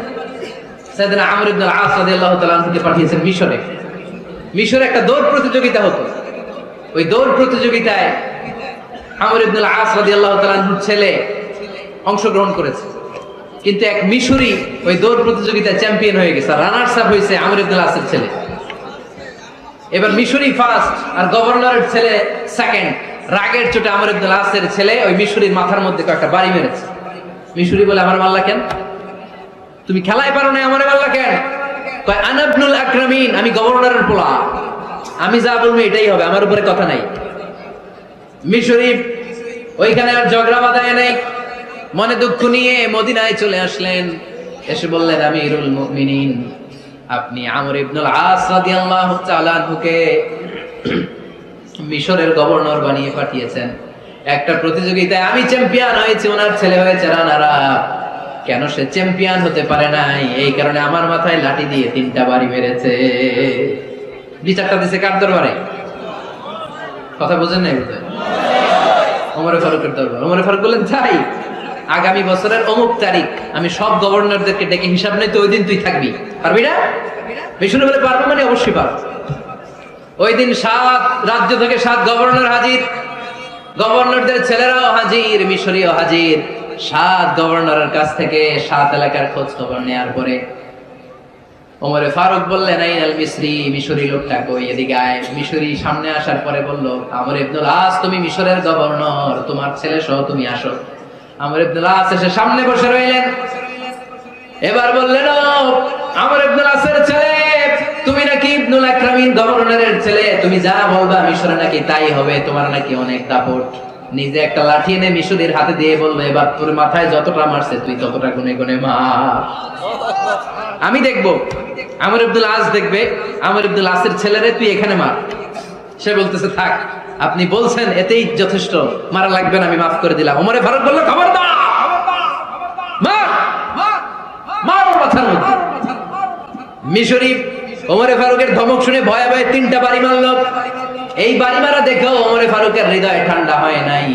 সাইয়েদনা আমর ইবনে আল-আস রাদিয়াল্লাহু তাআলা আনহুকে পাঠিয়েছেন মিশরে। মিশরে একটা দৌড় প্রতিযোগিতা হতো। ওই দৌড় প্রতিযোগিতায় আমর ইবনে আল-আস রাদিয়াল্লাহু তাআলা আনহুর ছেলে অংশগ্রহণ করেছে, কিন্তু এক মিশরি ওই দৌড় প্রতিযোগিতায় চ্যাম্পিয়ন হয়ে গেছে, রানার্স আপ হয়েছে আমর ইবনে আল-আসের ছেলে। এবার মিশরি ফার্স্ট আর গভর্নরের ছেলে সেকেন্ড। রাগের চোটে আমর ইবনে আল-আসের ছেলে ওই মিশরির মাথার মধ্যে কয়েকটা বাড়ি মেরেছে। মিশরি বলে, আমার মাল্লা কেন? তুমি খেলায় পারো না, আমারে মাল্লা কেন? কয়, আনা ইবনুল আকরামিন, আমি গভর্নরের পোলা, আমি যা বলবো এটাই হবে, আমার উপরে কথা নাই। মিশরি ওইখানে আর ঝগড়া বাঁধায় নাই, মনে দুঃখ নিয়ে মদিনায় চলে আসলেন। এসে বললেন, আমিরুল মুমিনিন, আপনি আমর ইবনুল আস রাদিয়াল্লাহু তাআলা আনহুকে মিশরের গভর্নর বানিয়ে পাঠিয়েছেন। একটা প্রতিযোগিতায় আমি চ্যাম্পিয়ন হয়েছি, ওনার ছেলে হয়েছে রানার আপ। কেন সে চ্যাম্পিয়ন হতে পারে নাই? এই কারণে আমার মাথায় লাঠি দিয়ে 3টা বাড়ি মেরেছে। বিচারটা দিছে কার দরবারে? কথা বুঝেন নাই বোধহয়? ওমর ফারুকের দরবার। ওমর ফারুক বললেন, তাই আগামী বছরের অমুক তারিখ আমি সব গভর্নরদেরকে ডেকে হিসাব নেই, তো ওই দিন তুই থাকবি, পারবি না? বিষ্ণু বলে, পারবো মানে অবশ্যই পারবো। ওই দিন 7 রাজ্য থেকে 7 গভর্নর হাজির, গভর্নরদের ছেলেরাও হাজির, মিশরীয় হাজির। 7 গভর্নরের কাছ থেকে 7 এলাকার খোঁজ খবর নেওয়ার পরে ওমরে ফারুক বললেন, আইনাল মিসরি, মিশরী লোকটা কই, এদিকে আয়। মিশরী সামনে আসার পরে বলল, আমর ইবনুল আস, তুমি মিশরের গভর্নর, তোমার ছেলে সহ তুমি আসো। আমর ইবনুল আস এসে সামনে বসে রইলেন। এবার বললেন, আমর ইবনুল আসের ছেলে, তুমি নাকি ইবনুল আকরামিন গভর্নরের ছেলে, তুমি যা বলবা মিশরে নাকি তাই হবে, তোমার নাকি অনেক দাপট। নিজে একটা লাঠি এনে মিশরীর হাতে দিয়ে বললো, এবার তোর মাথায় যতটা মারছে তুই ততটা গুনে গুনে মার, আমি দেখবো। আমর ইবনুল আস দেখবে, আমর ইবনুল আসের ছেলেরে তুই এখানে মার। সে বলতেছে, থাক, আপনি বলছেন এতেই যথেষ্ট, মারা লাগবে না, আমি মাফ করে দিলাম। ওমরে ফারুক বলল, খবরদার, মার মার ওর মাথার মধ্যে। মিশরী ওমরে ফারুকের ধমক শুনে ভয়ে ভয়ে 3টা বাড়ি মারল। এই বাড়ি মারা দেখেও ওমরে ফারুকের হৃদয় ঠান্ডা হয় নাই।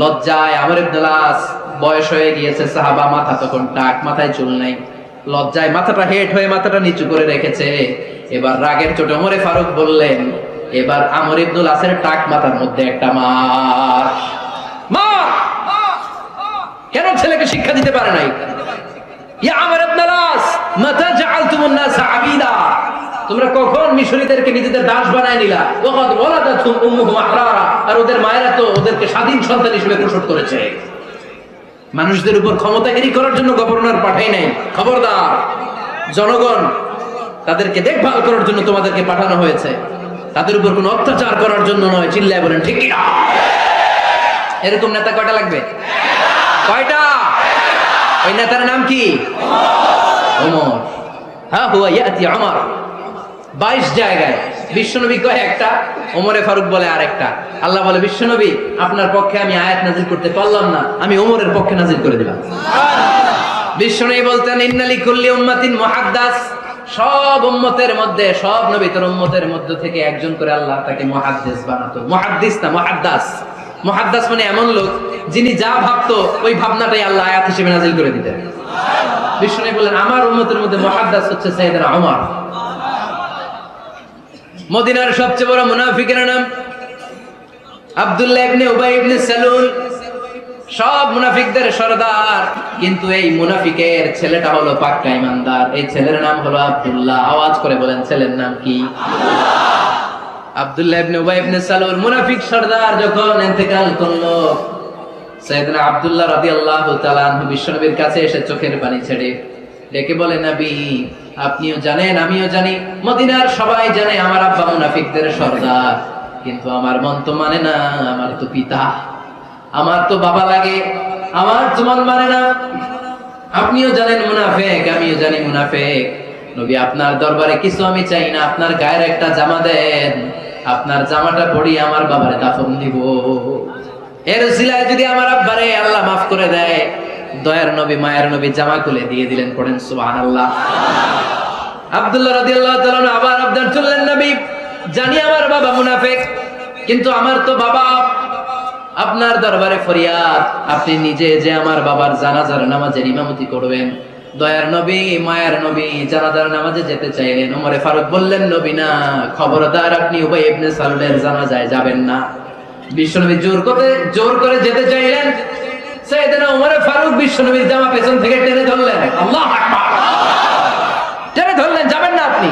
লজ্জায় আমর ইবনুল আস, বয়স হয়ে গিয়েছে সাহাবা, মাথা তখন টাক, মাথায় চুল নাই, লজ্জায় মাথাটা হেট হয়ে মাথাটা নিচু করে রেখেছে। এবার রাগের চোটে ওমরে ফারুক বললেন, এবার আমর ইবনুল আসের টাক মাথার মধ্যে একটা মার। মার! কেন ছেলেকে শিক্ষা দিতে পারে নাই? ইয়া আমর ইবনুল আস, মাতা জাআলতুমুন নাস আবিদা, তোমরা কখন মিশরীদেরকে নিজেদের দাস বানায় নিলা? ওয়াকাদ ওয়ালাদাতুহুম উম্মুহুম আহরারা, আর ওদের মায়েরা তো ওদেরকে স্বাধীন সন্তান হিসেবে প্রসব করেছে। মানুষদের উপর ক্ষমতাগিরি করার জন্য গভর্নর পাঠাই নাই। খবরদার, জনগণ তাদেরকে দেখভাল করার জন্য তোমাদেরকে পাঠানো হয়েছে, তাদের উপর কোনো অত্যাচার করার জন্য নয়। চিল্লায় বলেন ঠিক কি না? এরকম নেতা কয়টা লাগবে? কয়টা? ওই নেতার নাম কি? ওমর। হ্যাঁ, হুয়া ইয়াতি ওমর। 22 জায়গায় বিশ্বনবী কয় একটা, ওমরে ফারুক বলে আরেকটা। আল্লাহ বলে, বিশ্বনবী আপনার পক্ষে আমি আয়াত নাজিল করতে পারলাম না, আমি ওমরের পক্ষে নাজিল করে দিলাম। বিশ্বনবী বলতেন, ইন্না লিকুল্লি উম্মাতিন মুহাদ্দাস, সব উম্মতের মধ্যে, সব নবীর উম্মতের মধ্য থেকে একজন করে আল্লাহ তাকে মুহাদ্দিস বানাতো। মুহাদ্দিস না, মুহাদ্দাস। মুহাদ্দাস মানে এমন লোক যিনি যা ভাবতো ওই ভাবনাটাই আল্লাহ আয়াত হিসেবে নাজিল করে দিতেন। বিশ্বনবী বললেন, আমার উম্মতের মধ্যে মুহাদ্দাস হচ্ছে সাইয়েদনা ওমর। মদিনার সবচেয়ে বড় মুনাফিকের নাম আব্দুল্লাহ ইবনে উবাই ইবনে সালুল, সব মুনাফিকদের সরদার। কিন্তু এই মুনাফিকের ছেলেটা হলো পাক্কা ইমানদার। এই ছেলের নাম হলো আব্দুল্লাহ। আওয়াজ করে বলেন, ছেলের নাম কি? আব্দুল্লাহ ইবনে উবাই ইবনে সালুল, মুনাফিক সরদার যখন ইন্তেকাল করলো, সাইয়েদনা আব্দুল্লাহ রাদিয়াল্লাহু তাআলা আনহু বিশ্বনবীর কাছে এসে চোখের পানি ছেড়ে ডেকে বলে, নবী আপনিও জানেন, আমিও জানি, মদিনার সবাই জানে আমার আব্বা মুনাফিকদের সরদার, কিন্তু আমার মন তো মানে না, আমার তো পিতা, আমার তো বাবা লাগে, আমার তো মন মানে না। আপনিও জানেন মুনাফিক, আমিও জানি মুনাফিক। নবী আপনার দরবারে কিছু আমি চাই না, আপনার গায়ের একটা জামা দেন, আপনার জামাটা পরিয়ে আমার বাবারে দাফন দিব। এর উসিলায় যদি আমার আব্বারে আল্লাহ মাফ করে দেয়, দয়ার নবী মায়ের নবী জামা খুলে দিয়ে দিলেন। পড়েন সুবহানাল্লাহ। আব্দুল্লাহ রাদিয়াল্লাহু তাআলা আবার আবদার করলেন, নবী জানি আমার বাবা মুনাফিক, কিন্তু আমার তো বাবা, আপনার দরবারে ফরিয়াদ, আপনি নিজে যে আমার বাবার জানাজার নামাজের ইমামতি করবেন। দয়ার নবী মায়ের নবী জানাজার নামাজে যেতে চাইলেন। ওমরে ফারুক বললেন, নবী না, খবরদার, আপনি উবাই ইবনে সালুলের জানাজায় যাবেন না। বিশ্বনবী জোর করে যেতে চাইলেন। সাইয়েদনা ওমরে ফারুক বিশ্বনবীর জামা পেছন থেকে টেনে ধরলেন। আল্লাহু আকবার! টেনে ধরলেন, যাবেন না আপনি।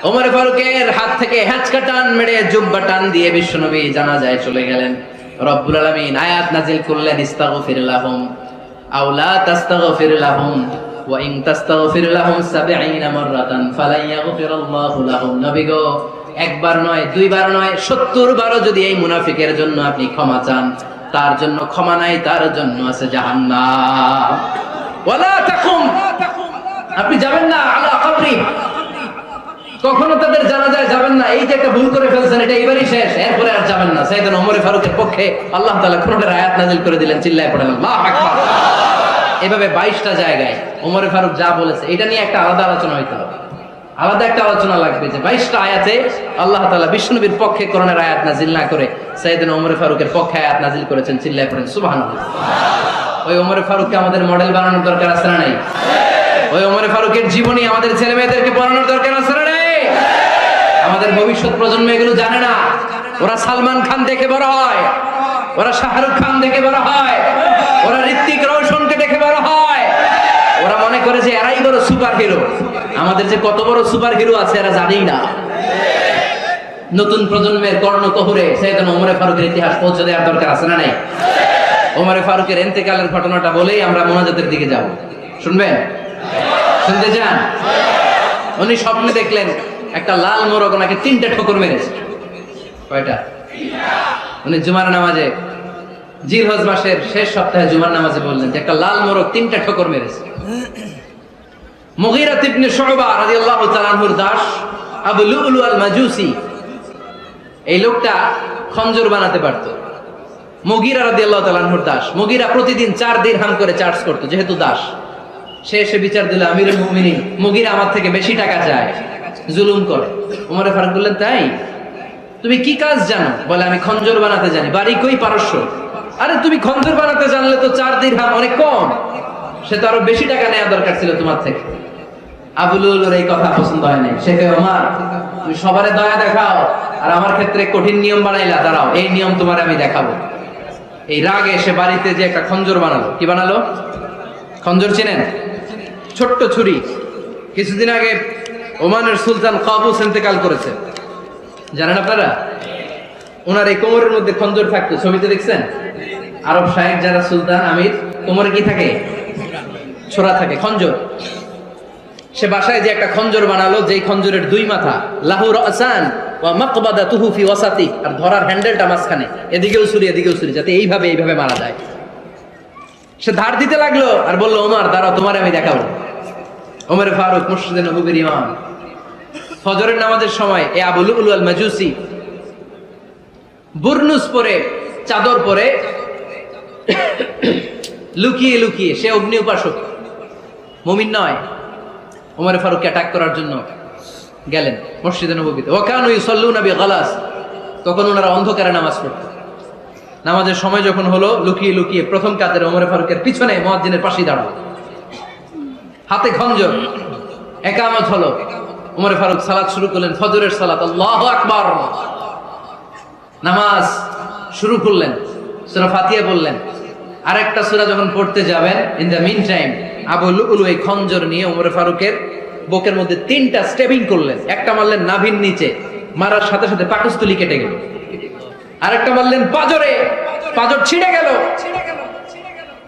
ওমরে ফারুকের হাত থেকে হ্যাচকা টান মেরে জুব্বা টান দিয়ে বিশ্বনবী জানাজায় চলে গেলেন। রব্বুল আলামিন আয়াত নাজিল করলেন, ইস্তাগফির লাহুম আও লা তাস্তাগফির লাহুম ওয়া ইন তাস্তাগফির লাহুম ৭০ মাররাতান ফালান ইয়াগফিরাল্লাহু লাহুম। নবী গো, একবার নয়, দুইবার নয়, ৭০ বারও যদি এই মুনাফিকের জন্য আপনি ক্ষমা চান, তার জন্য ক্ষমা নাই, তার জন্য আছে জাহান্নাম। ওয়ালা তাকুম, আপনি যাবেন না আলা কবরি, কখনো তাদের জানাজায় যাবেন না। এই যে একটা ভুল করে ফেলছেন, এটা এবারই শেষ, এরপরে আর যাবেন না। সাইয়েদনা ওমর ফারুকের পক্ষে আল্লাহ তাআলা কোরআনের আয়াত নাযিল করে দিলেন। চিল্লায়ে পড়েন আল্লাহু আকবার। এভাবে 22টা জায়গায় ওমরে ফারুক যা বলেছে এটা নিয়ে একটা আলাদা আলোচনা হইতে হবে, আলাদা একটা আলোচনা লাগবে যে 22টা আয়াতে আল্লাহ তাআলা বিশ্বনবীর পক্ষে কোরআনের আয়াত নাজিল না করে সাইয়েদনা ওমর ফারুকের পক্ষে আয়াত নাজিল করেছেন। চিল্লায় পড়েন সুবহানাল্লাহ। ওই ওমর ফারুককে আমাদের মডেল বানানোর দরকার আছে না নাই? ওই ওমর ফারুকের জীবনী আমাদের ছেলে মেয়েদেরকে পড়ানোর দরকার আছে না নাই? আমাদের ভবিষ্যৎ প্রজন্ম এগুলো জানে না। ওরা সালমান খান দেখে বড় হয়, ওরা শাহরুখ খান দেখে বড় হয়, ওরা ঋত্বিক রোশনকে দেখে বড় হয়। ওরা মনে করে যে এরাই বড় সুপার হিরো। আমাদের যে কত বড় সুপার হিরো আছে এরা জানেই না। নতুন প্রজন্মের কর্ণকহুরে সাইয়েদনা ওমর ফারুকের ইতিহাস পৌঁছে দেওয়ার দরকার আছে না নাই? ওমর ফারুকের ইন্তেকালের ঘটনাটা বলেই আমরা মোনাজাতের দিকে যাব। শুনবেন? শুনতে চান? উনি স্বপ্নে দেখলেন একটা লাল মোরগ ওনাকে 3টা ঠোকর মেরেছে। কয়টা? উনি জুমার নামাজে জিলহজ মাসের শেষ সপ্তাহে জুমার নামাজে বললেন যে একটা লাল মোরগ 3টা ঠোকর মেরেছে। মুগীরা ইবনে শুবা রাদিয়াল্লাহু তাআলা আনহুর দাস আবু লুলু আল মাজুসি, এই লোকটা খঞ্জর বানাতে পারত। মুগীরা রাদিয়াল্লাহু তাআলা আনহুর দাস। মুগীরা প্রতিদিন 4 দিরহাম করে চার্জ করত, যেহেতু দাস। সে এসে বিচার দিল, আমিরুল মুমিনিন মুগীরা আমার থেকে বেশি টাকা চায়, জুলুম করে। ওমর ফারুক বললেন, তাই? তুমি কি কাজ জানো? বলে, আমি খঞ্জর বানাতে জানি। বাড়ি কই? পারস্য। আরে তুমি খঞ্জর বানাতে জানলে তো 4 দিরহাম অনেক কম, সে তো আরো বেশি টাকা নেওয়া দরকার ছিল তোমার থেকে। আবু লুলুর এই কথা পছন্দ হয় নাই। সে কয়, ওমর তুমি সবারে দয়া দেখাও আর আমার ক্ষেত্রে কঠিন নিয়ম বানাইলা, দাঁড়াও এই নিয়ম তোমার আমি দেখাবো। এই রাগে সে বাড়িতে যে একটা খঞ্জর বানালো। কি বানালো? খঞ্জর চিনেন? ছোট্ট ছুরি। কিছুদিন আগে ওমানের সুলতান কাবুস ইন্তেকাল করেছে, জানেন আপনারা? ওনার এই কোমরের মধ্যে খঞ্জর থাকতো, ছবিতে দেখছেন? আরব শাহেক যারা সুলতান আমির, কোমরে কি থাকে? ছোরা থাকে, খঞ্জর। সে বাসায় যে একটা খঞ্জর বানালো, যেই খঞ্জরের 2 মাথা, লাহু রাসান ওয়া মাকবাদাতুহু ফি ওয়াসাতি, আর ধরার হ্যান্ডেলটা মাঝখানে, এদিকেও ছুরি এদিকেও ছুরি, যাতে এইভাবে মারা যায়। সে ধার দিতে লাগলো আর বলল, ওমর দাঁড়াও তোমার আমি দেখাবো। ওমর ফারুক মসজিদে নববীর ইমাম, ফজরের নামাজের সময় এ আবু লুলু আল মাজুসি বুরনুস পরে, চাদর পরে, লুকিয়ে লুকিয়ে, সে অগ্নি উপাসক, মুমিন নয়। ওমর ফারুককে অ্যাটাক করার জন্য গেলেন মসজিদে নববীতে। ওয়াকানু ইউসাল্লুনা বিগালাস, তখন ওনারা অন্ধকারে নামাজ পড়ত। নামাজের সময় যখন হলো, লুকিয়ে লুকিয়ে প্রথম কাতারে ওমর ফারুকের পিছনে মুয়াজ্জিনের পাশেই দাঁড়ালো, হাতে খঞ্জর। ইকামত হলো, ওমর ফারুক সালাত শুরু করলেন, ফজরের সালাত। আল্লাহু আকবার। নামাজ শুরু করলেন, সূরা ফাতিহা বললেন। আরেকটা সূরা যখন পড়তে যাবেন, in the meantime Abu Lulu এই খঞ্জর নিয়ে ওমর ফারুকের বুকের মধ্যে 3টা স্টেবিং করলেন। একটা মারলেন নাভির নিচে, মারার সাথে সাথে পাকস্থলী কেটে গেল। আরেকটা মারলেন পাজরে, পাজর ছিঁড়ে গেল।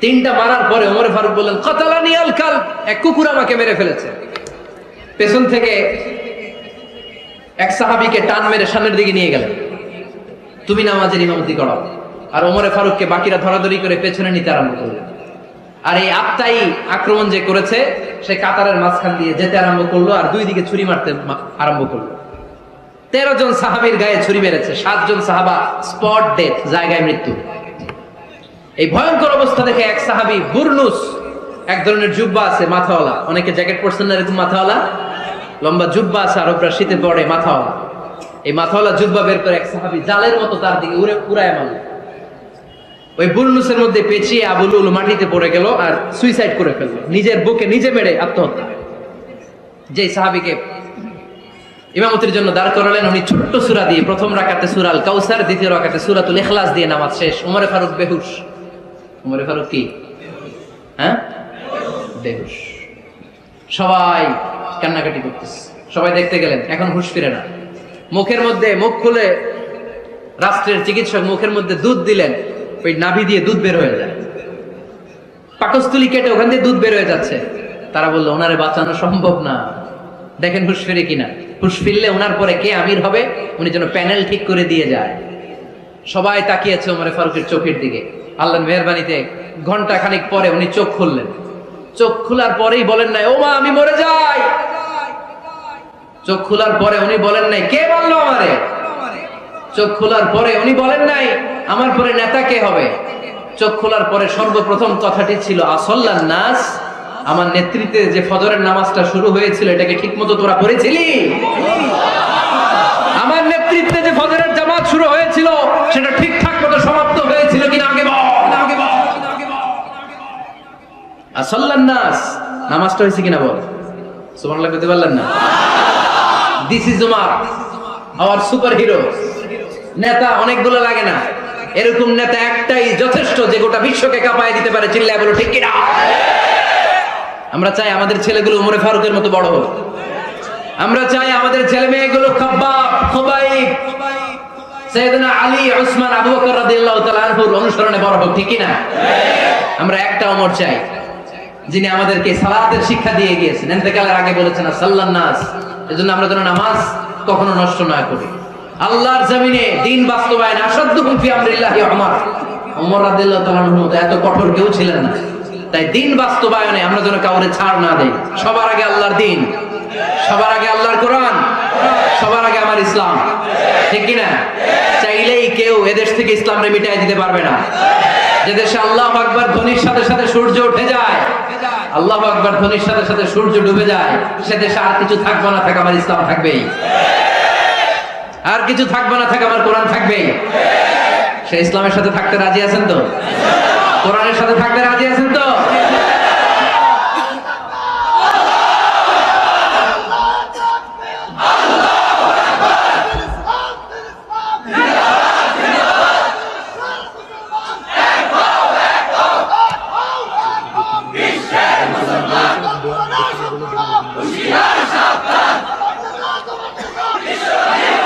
3টা মারার পরে ওমর ফারুক বললেন, কাতালানি আল কালব, এক কুকুর আমাকে মেরে ফেলেছে। পেছন থেকে এক সাহাবীকে টান মেরে সামনের দিকে নিয়ে গেলেন, তুমি নামাজের ইমামতি করো। আর ওমর ফারুককে বাকিরা ধরাধরি করে পেছনে নিতে আরম্ভ করলেন। আর এই আত্মাই আক্রমণ যে করেছে, সে কাতারের মাঝখান দিয়ে যেতে আরম্ভ করলো আর 2 দিকে ছুরি মারতে আরম্ভ করলো। 13 জন সাহাবীর গায়ে ছুরি মেরেছে, 7 জন সাহাবা স্পট ডেথ, জায়গায় মৃত্যু। এই ভয়ঙ্কর অবস্থা দেখে এক সাহাবী বুরনুস, এক ধরনের জুব্বা আছে মাথাওয়ালা, অনেকে জ্যাকেট পরছেন না এরকম মাথাওয়ালা, লম্বা জুব্বা আছে, আরবরা শীতে পরে মাথাওয়ালা। এই মাথাওয়ালা জুব্বা বের করে এক সাহাবী জালের মতো তার দিকে উড়ায় মারল। ওই বুরনুসের মধ্যে পেঁচিয়ে আবু লুলু মাটিতে পড়ে গেল আর সুইসাইড করে ফেলল, নিজের বুকে নিজে মেরে আত্মহত্যা। যে সাহাবীকে ইমামতির জন্য দাঁড় করালেন, উনি ছোট্ট সূরা দিয়ে প্রথম রাকাতে সূরা আল কাউসার, দ্বিতীয় রাকাতে সূরাতুল ইখলাস দিয়ে নামাজ শেষ। ওমর ফারুক বেহুশ। ওমর ফারুক কি? হ্যাঁ, বেহুশ। সবাই কান্নাকাটি করতেছে, সবাই দেখতে গেলেন, এখন হুঁশ ফিরে না। মুখের মধ্যে, মুখ খুলে রাষ্ট্রের চিকিৎসক মুখের মধ্যে দুধ দিলেন, ওই নাভি দিয়ে দুধ বের হয়ে যায়, পাকস্থলী কেটে ওখান দিয়ে দুধ বের হয়ে যাচ্ছে। তারা বললো, ওনারে বাঁচানো সম্ভব না, দেখেন হুঁশ ফিরে কিনা। হুঁশ ফিরলে ওনার পরে কে আমির হবে, উনি যেন প্যানেল ঠিক করে দিয়ে যায়। সবাই তাকিয়েছে ওমর ফারুকের চোখের দিকে। আল্লাহর মেহেরবানিতে ঘন্টা খানিক পরে উনি চোখ খুললেন। চোখ খোলার পরেই বলেন নাই, ও মা আমি মরে যাই। চোখ খোলার পরে উনি বলেন নাই, কে বললো আমারে। চোখ খোলার পরে উনি বলেন নাই, আমার পরে নেতা কে হবে। চোখ খোলার পরে সর্বপ্রথম কথাটি ছিল আসল্লান নাস, আমার নেতৃত্বে যে ফজরের নামাজটা শুরু হয়েছিল এটাকে ঠিকমতো তোরা পড়েছিলি? আমার নেতৃত্বে যে ফজরের জামাত শুরু হয়েছিল সেটা ঠিকঠাক মতো সমাপ্ত হয়েছিল কিনা আগে বল। আসল্লান নাস, নামাজটা হয়েছে কিনা বল। সুবহানাল্লাহ বলতে পারলেন না? This is Umar, hour super hero. নেতা অনেকগুলো লাগে না, এরকম নেতা একটাই যথেষ্ট যে গোটা বিশ্বকে কাঁপায় দিতে পারে। চিল্লায় বলো ঠিক কিনা? আমরা চাই আমাদের ছেলেগুলো উমরে ফারুকের মতো বড় হোক। আমরা চাই আমাদের ছেলে মেয়েগুলো খাব্বাব, খুবাইব, সাইয়েদনা আলী, উসমান, আবু বকর রাদিয়াল্লাহু তাআলা আনহুর অনুসরণে বড় হোক। ঠিক কিনা? আমরা একটা ওমর চাই যিনি আমাদেরকে সালাতের শিক্ষা দিয়ে গিয়েছেন, ইন্তেকালের আগে বলেছেন সাল্লান নাস। এজন্য আমরা যেন নামাজ কখনো নষ্ট না করি। আল্লাহর জমিনে দ্বীন বাস্তবায়ন আসাদুহুম ফি আমরিল্লাহি ওমর রাদিয়াল্লাহু তাআলা আনহু এত কঠোর কেউ ছিলেন না। তাই দ্বীন বাস্তবায়নে আমরা যেন কাউরে ছাড় না দেই। সবার আগে আল্লাহর দ্বীন, সবার আগে আল্লাহর কোরআন, সবার আগে আমার ইসলাম। ঠিক কিনা? চাইলেই কেউ এদেশ থেকে ইসলামরে মিটাই দিতে পারবে না। যে দেশে আল্লাহু আকবার ধ্বনির সাথে সাথে সূর্য উঠে যায়, আল্লাহু আকবার ধ্বনির সাথে সাথে সূর্য ডুবে যায়, সে দেশে আর কিছু থাকবে না, থাক আমার ইসলাম থাকবেই। আর কিছু থাকবে না, থাক আমার কোরআন থাকবেই। সে ইসলামের সাথে থাকতে রাজি আছেন তো? কোরআনের সাথে থাকতে রাজি আছেন তো?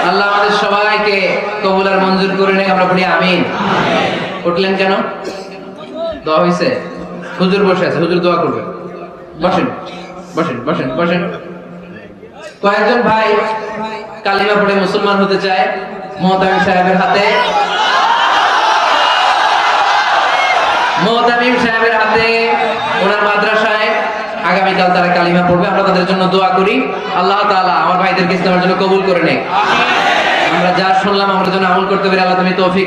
আল্লাহ আমাদের সবাইকে কবুল আর মঞ্জুর করে নেই। আমরা বলি আমিন। উঠলেন কেন? দোয়া হয়েছে? হুজুর বসে আছে, হুজুর দোয়া করবে। বসেন বসেন বসেন বসেন। কয়েকজন ভাই কালিমা পড়ে মুসলমান হতে চায়। মুহতামিম সাহেবের হাতে, মুহতামিম সাহেবের হাতে ওনার মাদ্রাসায় আগামীকাল তারা কালিমা পড়বে। আমরা তাদের জন্য দোয়া করি। আল্লাহ তাআলা আমার ভাইদেরকে ইসলামের জন্য কবুল করে নেয়। আমরা যা শুনলাম আমরা যেন আমল করতে পারি। আল্লাহ তুমি তৌফিক